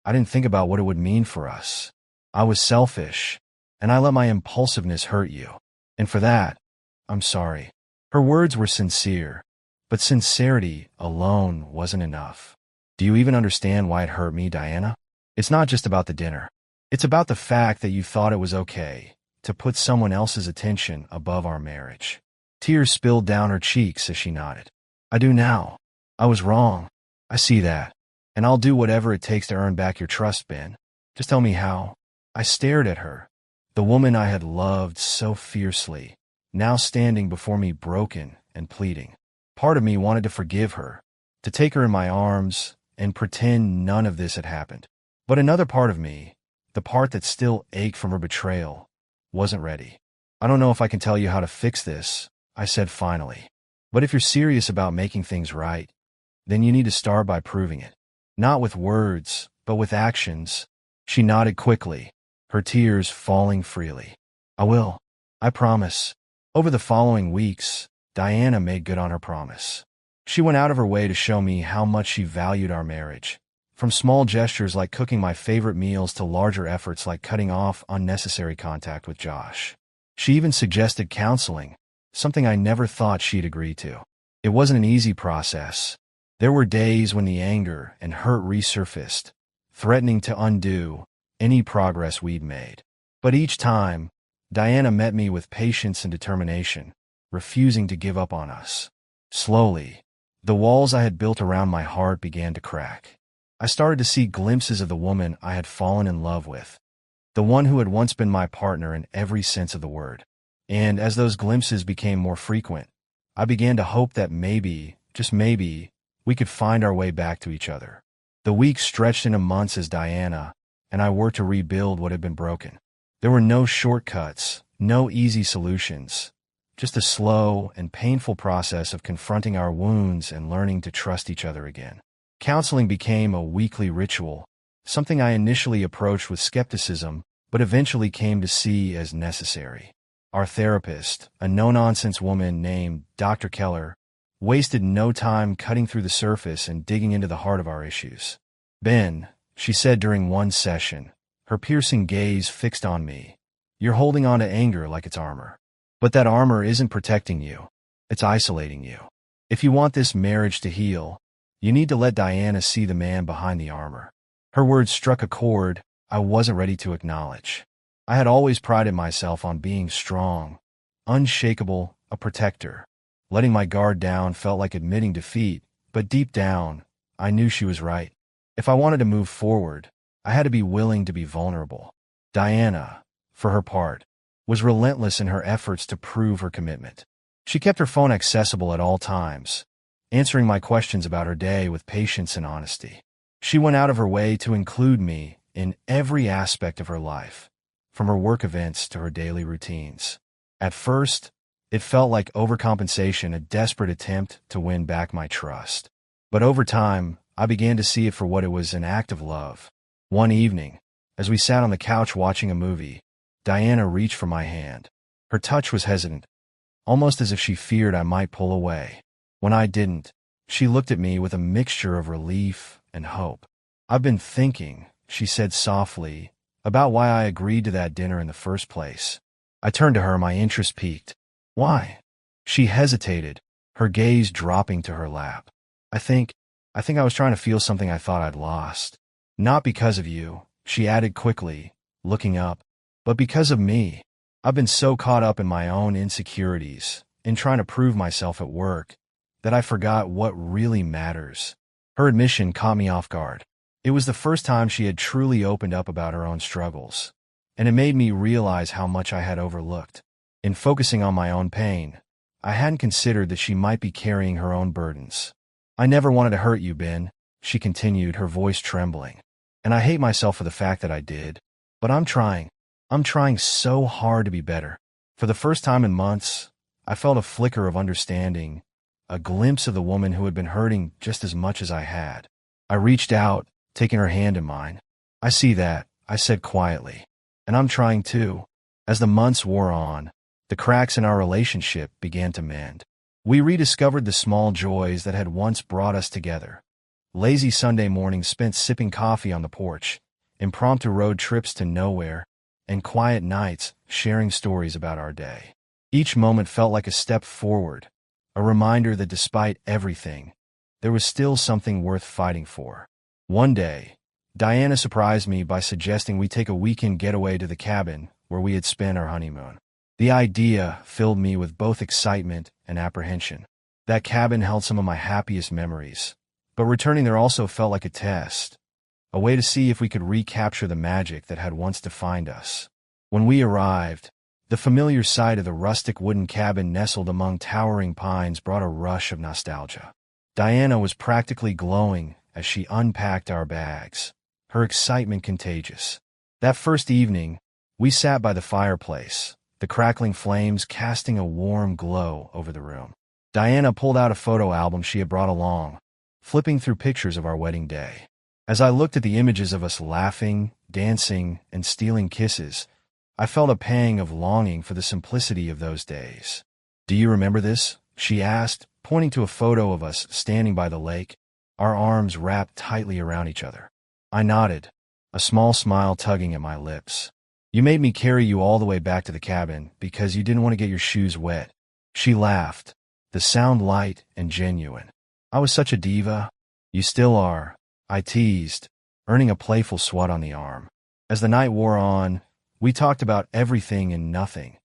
I didn't think about what it would mean for us. I was selfish, and I let my impulsiveness hurt you. And for that, I'm sorry. Her words were sincere, but sincerity alone wasn't enough. Do you even understand why it hurt me, Diana? It's not just about the dinner. It's about the fact that you thought it was okay to put someone else's attention above our marriage. Tears spilled down her cheeks as she nodded. I do now. I was wrong. I see that. And I'll do whatever it takes to earn back your trust, Ben. Just tell me how. I stared at her, the woman I had loved so fiercely, now standing before me broken and pleading. Part of me wanted to forgive her, to take her in my arms and pretend none of this had happened. But another part of me, the part that still ached from her betrayal, wasn't ready. I don't know if I can tell you how to fix this, I said finally. But if you're serious about making things right, then you need to start by proving it. Not with words, but with actions. She nodded quickly, her tears falling freely. I will. I promise. Over the following weeks, Diana made good on her promise. She went out of her way to show me how much she valued our marriage. From small gestures like cooking my favorite meals to larger efforts like cutting off unnecessary contact with Josh. She even suggested counseling, something I never thought she'd agree to. It wasn't an easy process. There were days when the anger and hurt resurfaced, threatening to undo any progress we'd made. But each time, Diana met me with patience and determination, refusing to give up on us. Slowly, the walls I had built around my heart began to crack. I started to see glimpses of the woman I had fallen in love with, the one who had once been my partner in every sense of the word. And as those glimpses became more frequent, I began to hope that maybe, just maybe, we could find our way back to each other. The weeks stretched into months as Diana and I worked to rebuild what had been broken. There were no shortcuts, no easy solutions, just a slow and painful process of confronting our wounds and learning to trust each other again. Counseling became a weekly ritual, something I initially approached with skepticism, but eventually came to see as necessary. Our therapist, a no-nonsense woman named Dr. Keller, wasted no time cutting through the surface and digging into the heart of our issues. Ben, she said during one session, her piercing gaze fixed on me, you're holding on to anger like it's armor. But that armor isn't protecting you. It's isolating you. If you want this marriage to heal, you need to let Diana see the man behind the armor. Her words struck a chord I wasn't ready to acknowledge. I had always prided myself on being strong, unshakable, a protector. Letting my guard down felt like admitting defeat, but deep down, I knew she was right. If I wanted to move forward, I had to be willing to be vulnerable. Diana, for her part, was relentless in her efforts to prove her commitment. She kept her phone accessible at all times, answering my questions about her day with patience and honesty. She went out of her way to include me in every aspect of her life, from her work events to her daily routines. At first, it felt like overcompensation, a desperate attempt to win back my trust. But over time, I began to see it for what it was, an act of love. One evening, as we sat on the couch watching a movie, Diana reached for my hand. Her touch was hesitant, almost as if she feared I might pull away. When I didn't, she looked at me with a mixture of relief and hope. I've been thinking, she said softly, about why I agreed to that dinner in the first place. I turned to her, my interest piqued. Why? She hesitated, her gaze dropping to her lap. I think I was trying to feel something I thought I'd lost. Not because of you, she added quickly, looking up, but because of me. I've been so caught up in my own insecurities, in trying to prove myself at work, that I forgot what really matters. Her admission caught me off guard. It was the first time she had truly opened up about her own struggles, and it made me realize how much I had overlooked. In focusing on my own pain, I hadn't considered that she might be carrying her own burdens. I never wanted to hurt you, Ben, she continued, her voice trembling. And I hate myself for the fact that I did. But I'm trying. I'm trying so hard to be better. For the first time in months, I felt a flicker of understanding, a glimpse of the woman who had been hurting just as much as I had. I reached out, taking her hand in mine. I see that, I said quietly. And I'm trying too. As the months wore on, the cracks in our relationship began to mend. We rediscovered the small joys that had once brought us together. Lazy Sunday mornings spent sipping coffee on the porch, impromptu road trips to nowhere, and quiet nights sharing stories about our day. Each moment felt like a step forward, a reminder that despite everything, there was still something worth fighting for. One day, Diana surprised me by suggesting we take a weekend getaway to the cabin where we had spent our honeymoon. The idea filled me with both excitement and apprehension. That cabin held some of my happiest memories, but returning there also felt like a test, a way to see if we could recapture the magic that had once defined us. When we arrived, the familiar sight of the rustic wooden cabin nestled among towering pines brought a rush of nostalgia. Diana was practically glowing as she unpacked our bags, her excitement contagious. That first evening, we sat by the fireplace, the crackling flames casting a warm glow over the room. Diana pulled out a photo album she had brought along, flipping through pictures of our wedding day. As I looked at the images of us laughing, dancing, and stealing kisses, I felt a pang of longing for the simplicity of those days. "Do you remember this?" she asked, pointing to a photo of us standing by the lake, our arms wrapped tightly around each other. I nodded, a small smile tugging at my lips. "You made me carry you all the way back to the cabin because you didn't want to get your shoes wet." She laughed, the sound light and genuine. "I was such a diva." "You still are," I teased, earning a playful swat on the arm. As the night wore on, we talked about everything and nothing.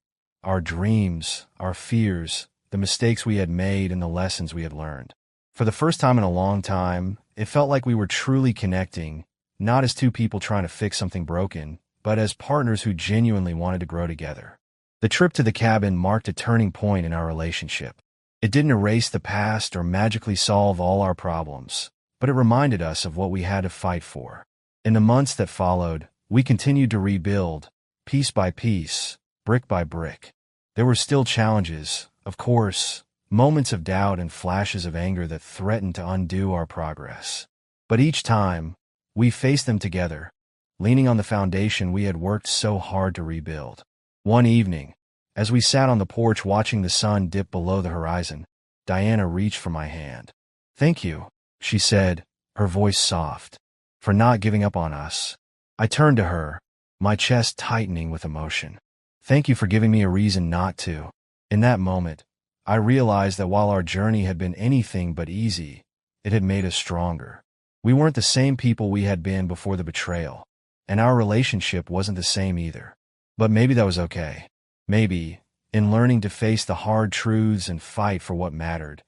Our dreams, our fears, the mistakes we had made, and the lessons we had learned. For the first time in a long time, it felt like we were truly connecting, not as two people trying to fix something broken, but as partners who genuinely wanted to grow together. The trip to the cabin marked a turning point in our relationship. It didn't erase the past or magically solve all our problems, but it reminded us of what we had to fight for. In the months that followed, we continued to rebuild, piece by piece, brick by brick. There were still challenges, of course, moments of doubt and flashes of anger that threatened to undo our progress. But each time, we faced them together, leaning on the foundation we had worked so hard to rebuild. One evening, as we sat on the porch watching the sun dip below the horizon, Diana reached for my hand. "Thank you," she said, her voice soft, "for not giving up on us." I turned to her, my chest tightening with emotion. "Thank you for giving me a reason not to." In that moment, I realized that while our journey had been anything but easy, it had made us stronger. We weren't the same people we had been before the betrayal, and our relationship wasn't the same either. But maybe that was okay. Maybe, in learning to face the hard truths and fight for what mattered,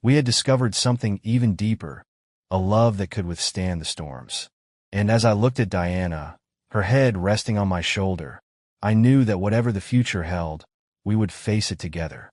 we had discovered something even deeper, a love that could withstand the storms. And as I looked at Diana, her head resting on my shoulder, I knew that whatever the future held, we would face it together.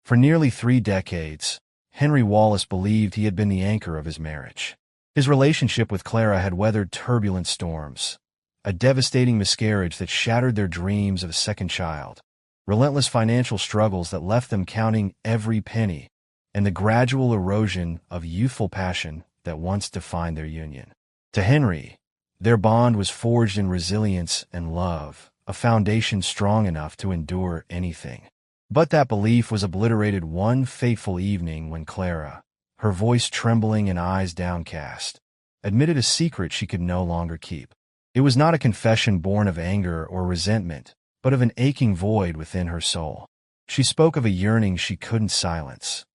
For nearly 3 decades, Henry Wallace believed he had been the anchor of his marriage. His relationship with Clara had weathered turbulent storms, a devastating miscarriage that shattered their dreams of a second child, relentless financial struggles that left them counting every penny, and the gradual erosion of youthful passion that once defined their union. To Henry, their bond was forged in resilience and love, a foundation strong enough to endure anything. But that belief was obliterated one fateful evening when Clara, her voice trembling and eyes downcast, admitted a secret she could no longer keep. It was not a confession born of anger or resentment, but of an aching void within her soul. She spoke of a yearning she couldn't silence,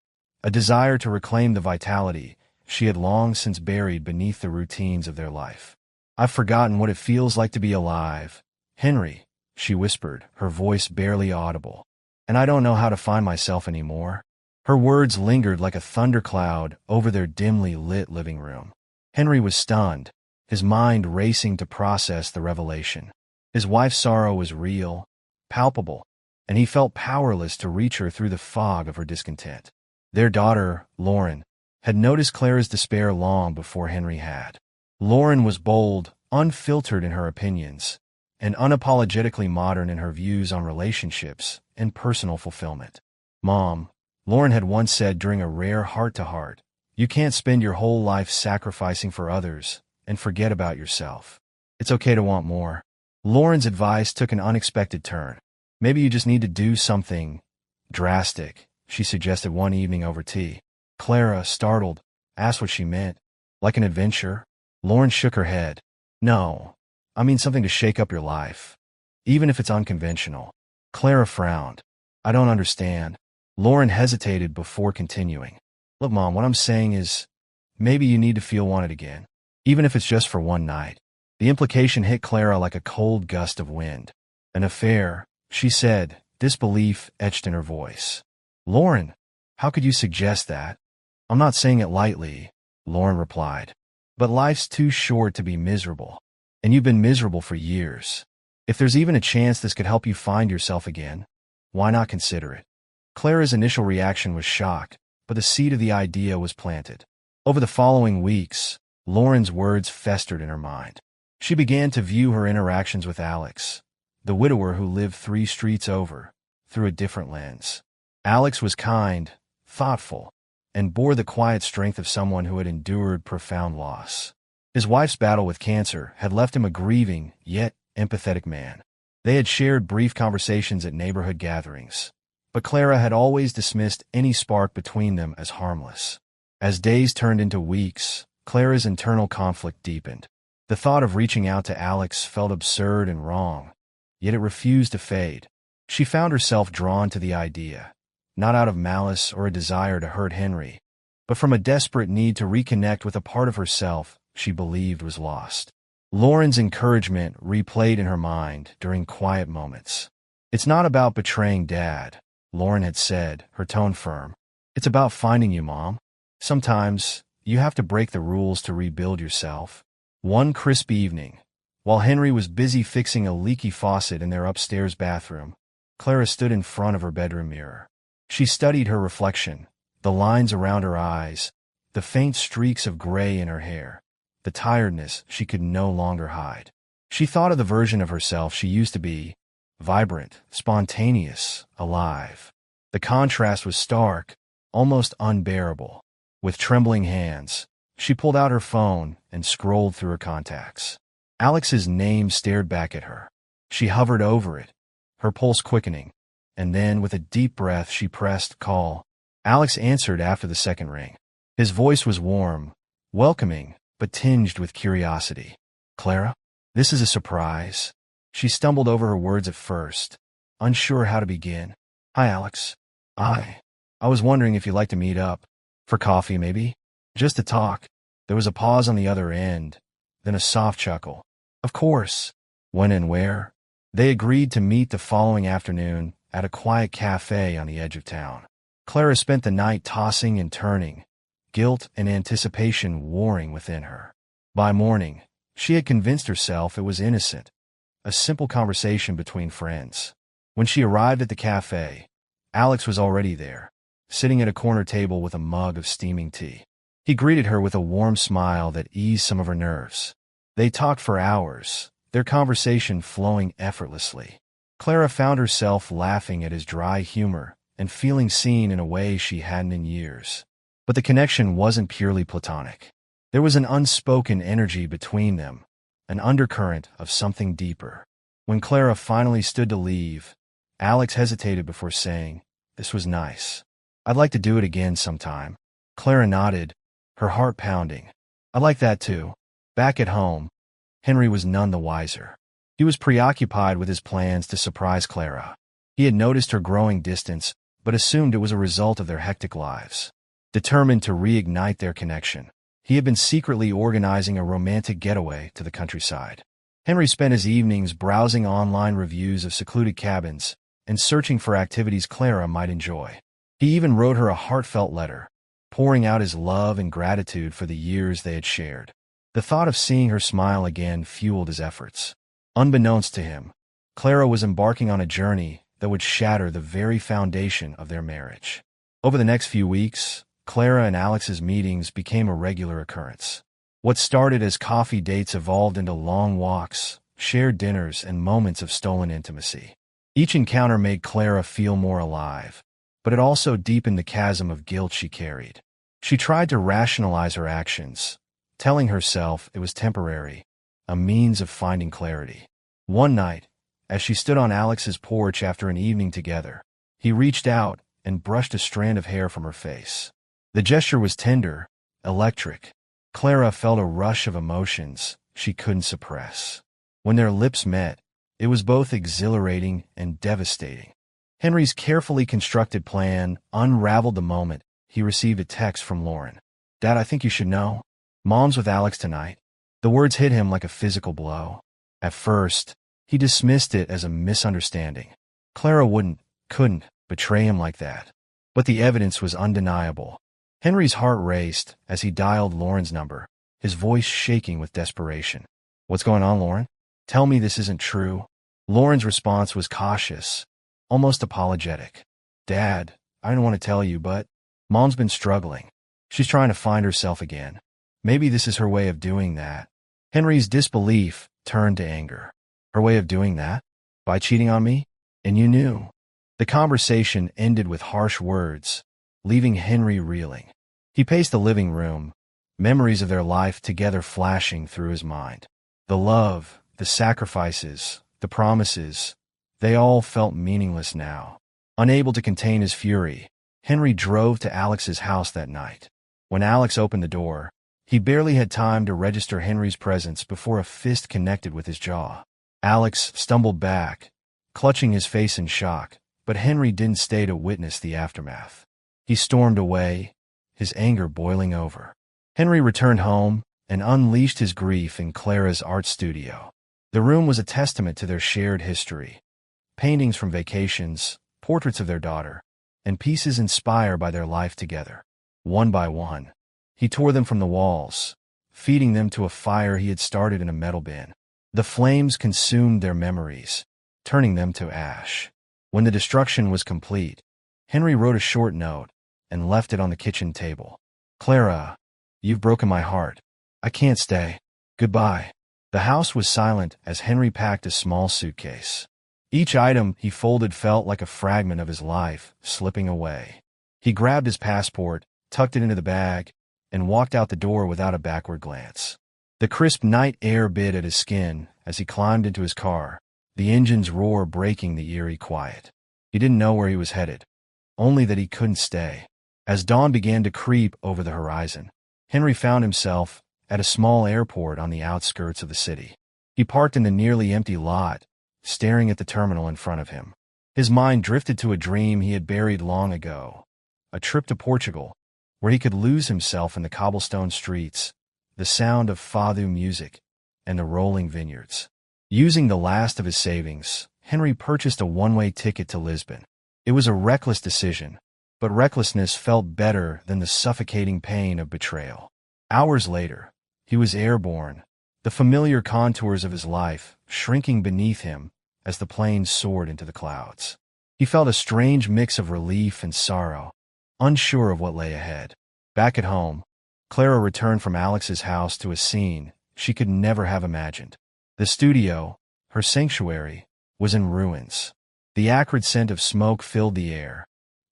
a desire to reclaim the vitality she had long since buried beneath the routines of their life. "I've forgotten what it feels like to be alive, Henry," she whispered, her voice barely audible. "And I don't know how to find myself anymore." Her words lingered like a thundercloud over their dimly lit living room. Henry was stunned, his mind racing to process the revelation. His wife's sorrow was real, palpable, and he felt powerless to reach her through the fog of her discontent. Their daughter, Lauren, had noticed Clara's despair long before Henry had. Lauren was bold, unfiltered in her opinions, and unapologetically modern in her views on relationships and personal fulfillment. "Mom," Lauren had once said during a rare heart-to-heart, "you can't spend your whole life sacrificing for others and forget about yourself. It's okay to want more." Lauren's advice took an unexpected turn. "Maybe you just need to do something drastic," she suggested one evening over tea. Clara, startled, asked what she meant. "Like an adventure?" Lauren shook her head. "No, I mean something to shake up your life, even if it's unconventional." Clara frowned. "I don't understand." Lauren hesitated before continuing. "Look, Mom, what I'm saying is, maybe you need to feel wanted again, even if it's just for one night. The implication hit Clara like a cold gust of wind. An affair, she said, disbelief etched in her voice. Lauren, how could you suggest that? I'm not saying it lightly, Lauren replied. But life's too short to be miserable. And you've been miserable for years. If there's even a chance this could help you find yourself again, why not consider it? Clara's initial reaction was shock, but the seed of the idea was planted. Over the following weeks, Lauren's words festered in her mind. She began to view her interactions with Alex, the widower who lived 3 streets over, through a different lens. Alex was kind, thoughtful, and bore the quiet strength of someone who had endured profound loss. His wife's battle with cancer had left him a grieving, yet empathetic man. They had shared brief conversations at neighborhood gatherings, but Clara had always dismissed any spark between them as harmless. As days turned into weeks, Clara's internal conflict deepened. The thought of reaching out to Alex felt absurd and wrong, yet it refused to fade. She found herself drawn to the idea, not out of malice or a desire to hurt Henry, but from a desperate need to reconnect with a part of herself she believed was lost. Lauren's encouragement replayed in her mind during quiet moments. It's not about betraying Dad, Lauren had said, her tone firm. It's about finding you, Mom. Sometimes, you have to break the rules to rebuild yourself. One crisp evening, while Henry was busy fixing a leaky faucet in their upstairs bathroom, Clara stood in front of her bedroom mirror. She studied her reflection, the lines around her eyes, the faint streaks of gray in her hair, the tiredness she could no longer hide. She thought of the version of herself she used to be, vibrant, spontaneous, alive. The contrast was stark, almost unbearable. With trembling hands, she pulled out her phone and scrolled through her contacts. Alex's name stared back at her. She hovered over it, her pulse quickening, and then with a deep breath she pressed call. Alex answered after the second ring. His voice was warm, welcoming, but tinged with curiosity. Clara? This is a surprise. She stumbled over her words at first, unsure how to begin. Hi, Alex. I was wondering if you'd like to meet up. For coffee, maybe? Just to talk. There was a pause on the other end, then a soft chuckle. Of course. When and where? They agreed to meet the following afternoon at a quiet cafe on the edge of town. Clara spent the night tossing and turning, guilt and anticipation warring within her. By morning, she had convinced herself it was innocent, a simple conversation between friends. When she arrived at the cafe, Alex was already there, sitting at a corner table with a mug of steaming tea. He greeted her with a warm smile that eased some of her nerves. They talked for hours, their conversation flowing effortlessly. Clara found herself laughing at his dry humor and feeling seen in a way she hadn't in years. But the connection wasn't purely platonic. There was an unspoken energy between them, an undercurrent of something deeper. When Clara finally stood to leave, Alex hesitated before saying, "This was nice. I'd like to do it again sometime." Clara nodded, her heart pounding. "I'd like that too." Back at home, Henry was none the wiser. He was preoccupied with his plans to surprise Clara. He had noticed her growing distance, but assumed it was a result of their hectic lives. Determined to reignite their connection, he had been secretly organizing a romantic getaway to the countryside. Henry spent his evenings browsing online reviews of secluded cabins and searching for activities Clara might enjoy. He even wrote her a heartfelt letter, pouring out his love and gratitude for the years they had shared. The thought of seeing her smile again fueled his efforts. Unbeknownst to him, Clara was embarking on a journey that would shatter the very foundation of their marriage. Over the next few weeks, Clara and Alex's meetings became a regular occurrence. What started as coffee dates evolved into long walks, shared dinners, and moments of stolen intimacy. Each encounter made Clara feel more alive, but it also deepened the chasm of guilt she carried. She tried to rationalize her actions, telling herself it was temporary, a means of finding clarity. One night, as she stood on Alex's porch after an evening together, he reached out and brushed a strand of hair from her face. The gesture was tender, electric. Clara felt a rush of emotions she couldn't suppress. When their lips met, it was both exhilarating and devastating. Henry's carefully constructed plan unraveled the moment he received a text from Lauren. "Dad, I think you should know. Mom's with Alex tonight. The words hit him like a physical blow. At first, he dismissed it as a misunderstanding. Clara couldn't betray him like that. But the evidence was undeniable. Henry's heart raced as he dialed Lauren's number, his voice shaking with desperation. "What's going on, Lauren? Tell me this isn't true." Lauren's response was cautious, almost apologetic. "Dad, I don't want to tell you, but Mom's been struggling. She's trying to find herself again. Maybe this is her way of doing that." Henry's disbelief turned to anger. "Her way of doing that? By cheating on me? And you knew?" The conversation ended with harsh words, leaving Henry reeling. He paced the living room, memories of their life together flashing through his mind. The love, the sacrifices, the promises, they all felt meaningless now. Unable to contain his fury, Henry drove to Alex's house that night. When Alex opened the door, he barely had time to register Henry's presence before a fist connected with his jaw. Alex stumbled back, clutching his face in shock, but Henry didn't stay to witness the aftermath. He stormed away, his anger boiling over. Henry returned home and unleashed his grief in Clara's art studio. The room was a testament to their shared history. Paintings from vacations, portraits of their daughter, and pieces inspired by their life together. One by one, he tore them from the walls, feeding them to a fire he had started in a metal bin. The flames consumed their memories, turning them to ash. When the destruction was complete, Henry wrote a short note and left it on the kitchen table. "Clara, you've broken my heart. I can't stay. Goodbye." The house was silent as Henry packed a small suitcase. Each item he folded felt like a fragment of his life slipping away. He grabbed his passport, tucked it into the bag, and walked out the door without a backward glance. The crisp night air bit at his skin as he climbed into his car, the engine's roar breaking the eerie quiet. He didn't know where he was headed, only that he couldn't stay. As dawn began to creep over the horizon, Henry found himself at a small airport on the outskirts of the city. He parked in the nearly empty lot, staring at the terminal in front of him. His mind drifted to a dream he had buried long ago, a trip to Portugal, where he could lose himself in the cobblestone streets, the sound of fado music, and the rolling vineyards. Using the last of his savings, Henry purchased a one-way ticket to Lisbon. It was a reckless decision, but recklessness felt better than the suffocating pain of betrayal. Hours later, he was airborne, the familiar contours of his life shrinking beneath him as the plane soared into the clouds. He felt a strange mix of relief and sorrow, unsure of what lay ahead. Back at home, Clara returned from Alex's house to a scene she could never have imagined. The studio, her sanctuary, was in ruins. The acrid scent of smoke filled the air,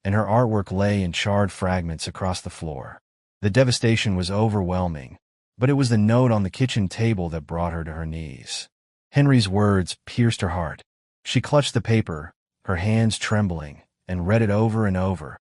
and her artwork lay in charred fragments across the floor. The devastation was overwhelming, but it was the note on the kitchen table that brought her to her knees. Henry's words pierced her heart. She clutched the paper, her hands trembling, and read it over and over,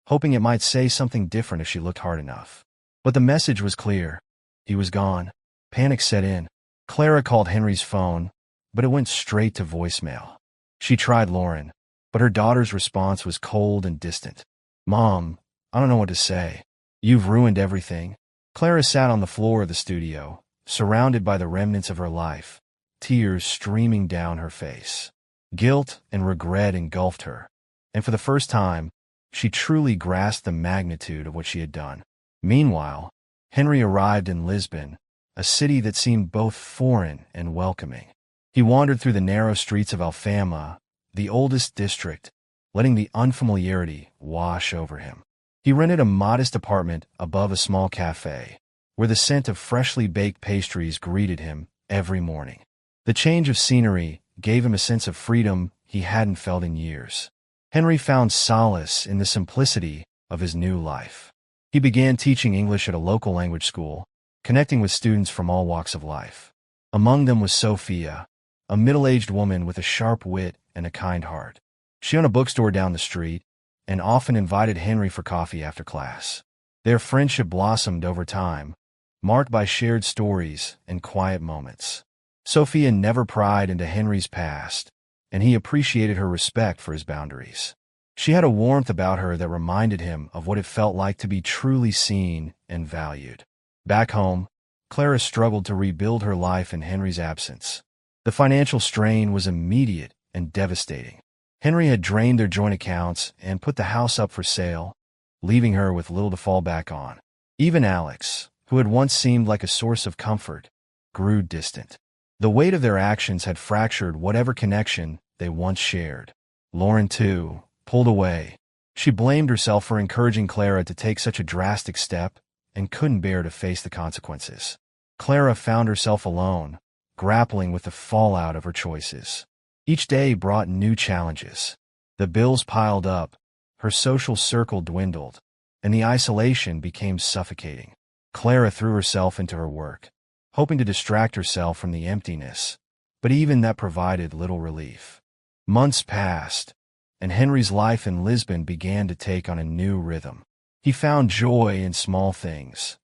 hoping it might say something different if she looked hard enough. But the message was clear. He was gone. Panic set in. Clara called Henry's phone, but it went straight to voicemail. She tried Lauren, but her daughter's response was cold and distant. "Mom, I don't know what to say. You've ruined everything." Clara sat on the floor of the studio, surrounded by the remnants of her life, tears streaming down her face. Guilt and regret engulfed her, and for the first time, she truly grasped the magnitude of what she had done. Meanwhile, Henry arrived in Lisbon, a city that seemed both foreign and welcoming. He wandered through the narrow streets of Alfama, the oldest district, letting the unfamiliarity wash over him. He rented a modest apartment above a small cafe, where the scent of freshly baked pastries greeted him every morning. The change of scenery gave him a sense of freedom he hadn't felt in years. Henry found solace in the simplicity of his new life. He began teaching English at a local language school, connecting with students from all walks of life. Among them was Sophia, a middle-aged woman with a sharp wit and a kind heart. She owned a bookstore down the street, and often invited Henry for coffee after class. Their friendship blossomed over time, marked by shared stories and quiet moments. Sophia never pried into Henry's past, and he appreciated her respect for his boundaries. She had a warmth about her that reminded him of what it felt like to be truly seen and valued. Back home, Clara struggled to rebuild her life in Henry's absence. The financial strain was immediate and devastating. Henry had drained their joint accounts and put the house up for sale, leaving her with little to fall back on. Even Alex, who had once seemed like a source of comfort, grew distant. The weight of their actions had fractured whatever connection they once shared. Lauren, too, pulled away. She blamed herself for encouraging Clara to take such a drastic step and couldn't bear to face the consequences. Clara found herself alone, grappling with the fallout of her choices. Each day brought new challenges. The bills piled up, her social circle dwindled, and the isolation became suffocating. Clara threw herself into her work, hoping to distract herself from the emptiness, but even that provided little relief. Months passed, and Henry's life in Lisbon began to take on a new rhythm. He found joy in small things,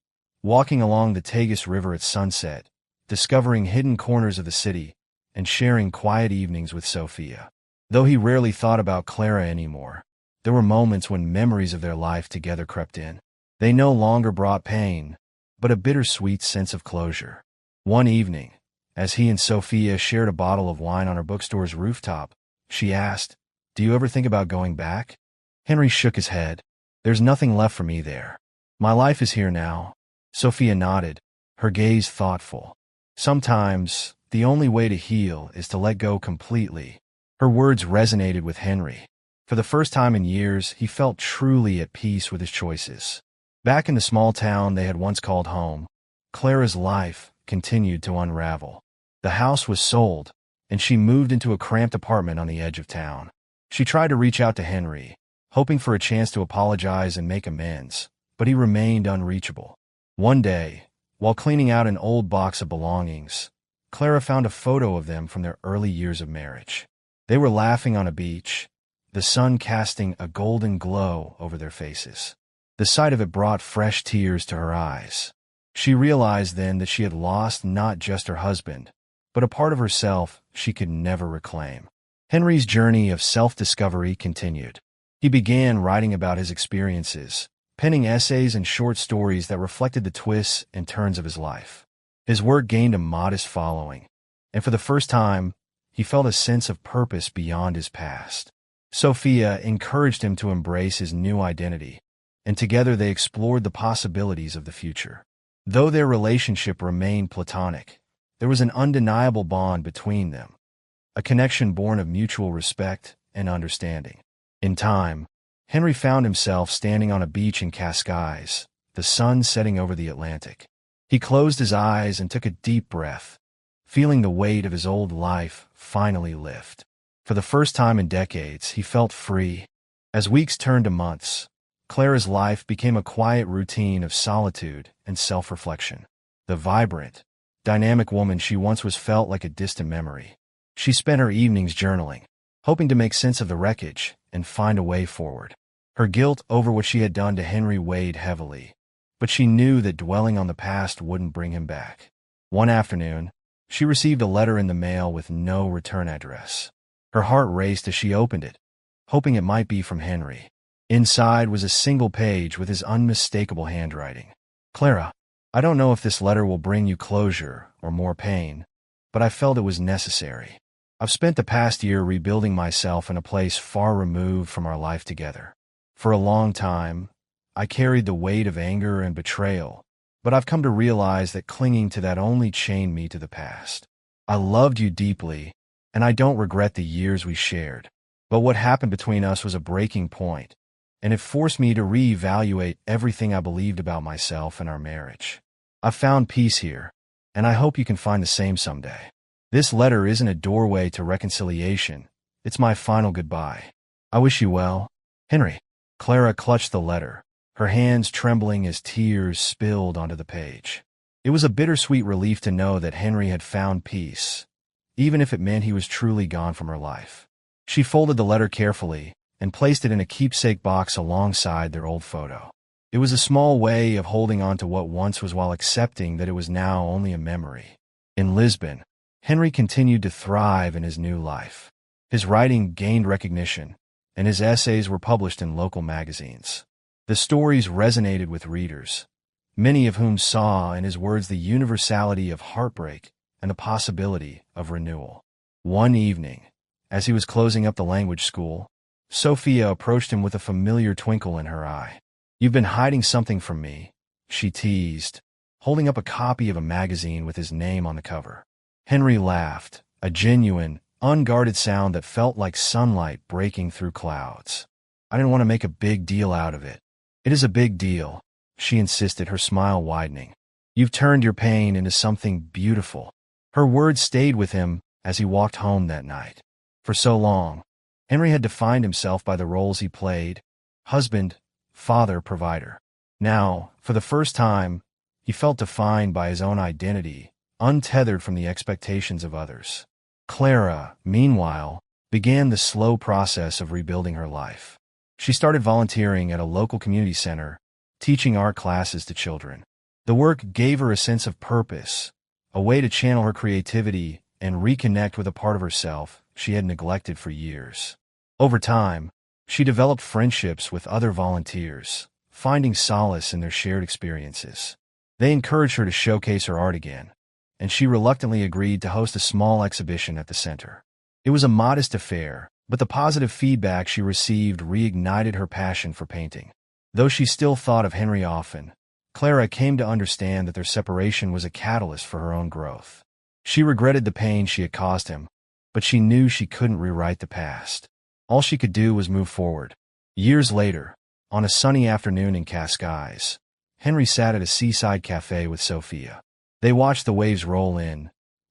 walking along the Tagus River at sunset, discovering hidden corners of the city, and sharing quiet evenings with Sophia. Though he rarely thought about Clara anymore, there were moments when memories of their life together crept in. They no longer brought pain, but a bittersweet sense of closure. One evening, as he and Sophia shared a bottle of wine on her bookstore's rooftop, she asked, "Do you ever think about going back?" Henry shook his head. "There's nothing left for me there. My life is here now." Sophia nodded, her gaze thoughtful. "Sometimes, the only way to heal is to let go completely." Her words resonated with Henry. For the first time in years, he felt truly at peace with his choices. Back in the small town they had once called home, Clara's life continued to unravel. The house was sold, and she moved into a cramped apartment on the edge of town. She tried to reach out to Henry, hoping for a chance to apologize and make amends, but he remained unreachable. One day, while cleaning out an old box of belongings, Clara found a photo of them from their early years of marriage. They were laughing on a beach, the sun casting a golden glow over their faces. The sight of it brought fresh tears to her eyes. She realized then that she had lost not just her husband, but a part of herself she could never reclaim. Henry's journey of self-discovery continued. He began writing about his experiences, penning essays and short stories that reflected the twists and turns of his life. His work gained a modest following, and for the first time, he felt a sense of purpose beyond his past. Sophia encouraged him to embrace his new identity, and together they explored the possibilities of the future. Though their relationship remained platonic, there was an undeniable bond between them, a connection born of mutual respect and understanding. In time, Henry found himself standing on a beach in Cascais, the sun setting over the Atlantic. He closed his eyes and took a deep breath, feeling the weight of his old life finally lift. For the first time in decades, he felt free. As weeks turned to months, Clara's life became a quiet routine of solitude and self-reflection. The vibrant, dynamic woman she once was felt like a distant memory. She spent her evenings journaling, hoping to make sense of the wreckage and find a way forward. Her guilt over what she had done to Henry weighed heavily, but she knew that dwelling on the past wouldn't bring him back. One afternoon, she received a letter in the mail with no return address. Her heart raced as she opened it, hoping it might be from Henry. Inside was a single page with his unmistakable handwriting. "Clara, I don't know if this letter will bring you closure or more pain, but I felt it was necessary. I've spent the past year rebuilding myself in a place far removed from our life together. For a long time, I carried the weight of anger and betrayal, but I've come to realize that clinging to that only chained me to the past. I loved you deeply, and I don't regret the years we shared. But what happened between us was a breaking point, and it forced me to reevaluate everything I believed about myself and our marriage. I've found peace here, and I hope you can find the same someday. This letter isn't a doorway to reconciliation. It's my final goodbye. I wish you well, Henry." Clara clutched the letter, her hands trembling as tears spilled onto the page. It was a bittersweet relief to know that Henry had found peace, even if it meant he was truly gone from her life. She folded the letter carefully and placed it in a keepsake box alongside their old photo. It was a small way of holding on to what once was while accepting that it was now only a memory. In Lisbon, Henry continued to thrive in his new life. His writing gained recognition, and his essays were published in local magazines. The stories resonated with readers, many of whom saw in his words the universality of heartbreak and the possibility of renewal. One evening, as he was closing up the language school, Sophia approached him with a familiar twinkle in her eye. "You've been hiding something from me," she teased, holding up a copy of a magazine with his name on the cover. Henry laughed, a genuine, unguarded sound that felt like sunlight breaking through clouds. "I didn't want to make a big deal out of it." "It is a big deal," she insisted, her smile widening. "You've turned your pain into something beautiful." Her words stayed with him as he walked home that night. For so long, Henry had defined himself by the roles he played: husband, father, provider. Now, for the first time, he felt defined by his own identity, untethered from the expectations of others. Clara, meanwhile, began the slow process of rebuilding her life. She started volunteering at a local community center, teaching art classes to children. The work gave her a sense of purpose, a way to channel her creativity and reconnect with a part of herself she had neglected for years. Over time, she developed friendships with other volunteers, finding solace in their shared experiences. They encouraged her to showcase her art again, and she reluctantly agreed to host a small exhibition at the center. It was a modest affair, but the positive feedback she received reignited her passion for painting. Though she still thought of Henry often, Clara came to understand that their separation was a catalyst for her own growth. She regretted the pain she had caused him, but she knew she couldn't rewrite the past. All she could do was move forward. Years later, on a sunny afternoon in Cascais, Henry sat at a seaside cafe with Sophia. They watched the waves roll in,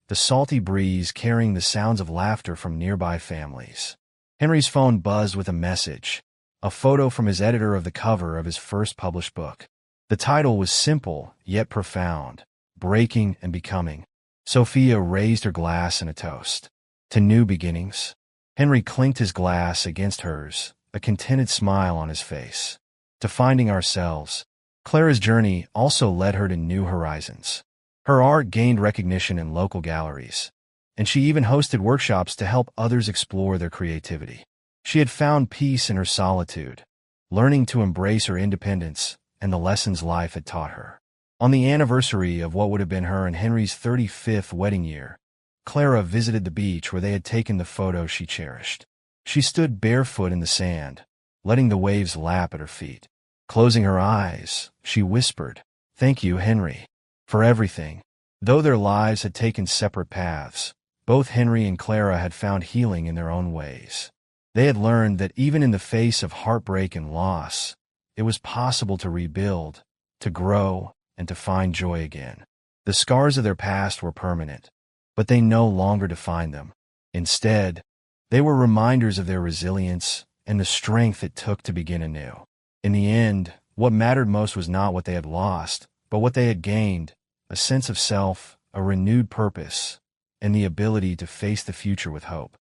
the salty breeze carrying the sounds of laughter from nearby families. Henry's phone buzzed with a message, a photo from his editor of the cover of his first published book. The title was simple yet profound: Breaking and Becoming. Sophia raised her glass in a toast. To new beginnings. Henry clinked his glass against hers, a contented smile on his face. To finding ourselves. Clara's journey also led her to new horizons. Her art gained recognition in local galleries, and she even hosted workshops to help others explore their creativity. She had found peace in her solitude, learning to embrace her independence and the lessons life had taught her. On the anniversary of what would have been her and Henry's 35th wedding year, Clara visited the beach where they had taken the photo she cherished. She stood barefoot in the sand, letting the waves lap at her feet. Closing her eyes, she whispered, "Thank you, Henry, for everything." Though their lives had taken separate paths, both Henry and Clara had found healing in their own ways. They had learned that even in the face of heartbreak and loss, it was possible to rebuild, to grow, and to find joy again. The scars of their past were permanent, but they no longer defined them. Instead, they were reminders of their resilience and the strength it took to begin anew. In the end, what mattered most was not what they had lost, but what they had gained: a sense of self, a renewed purpose, and the ability to face the future with hope.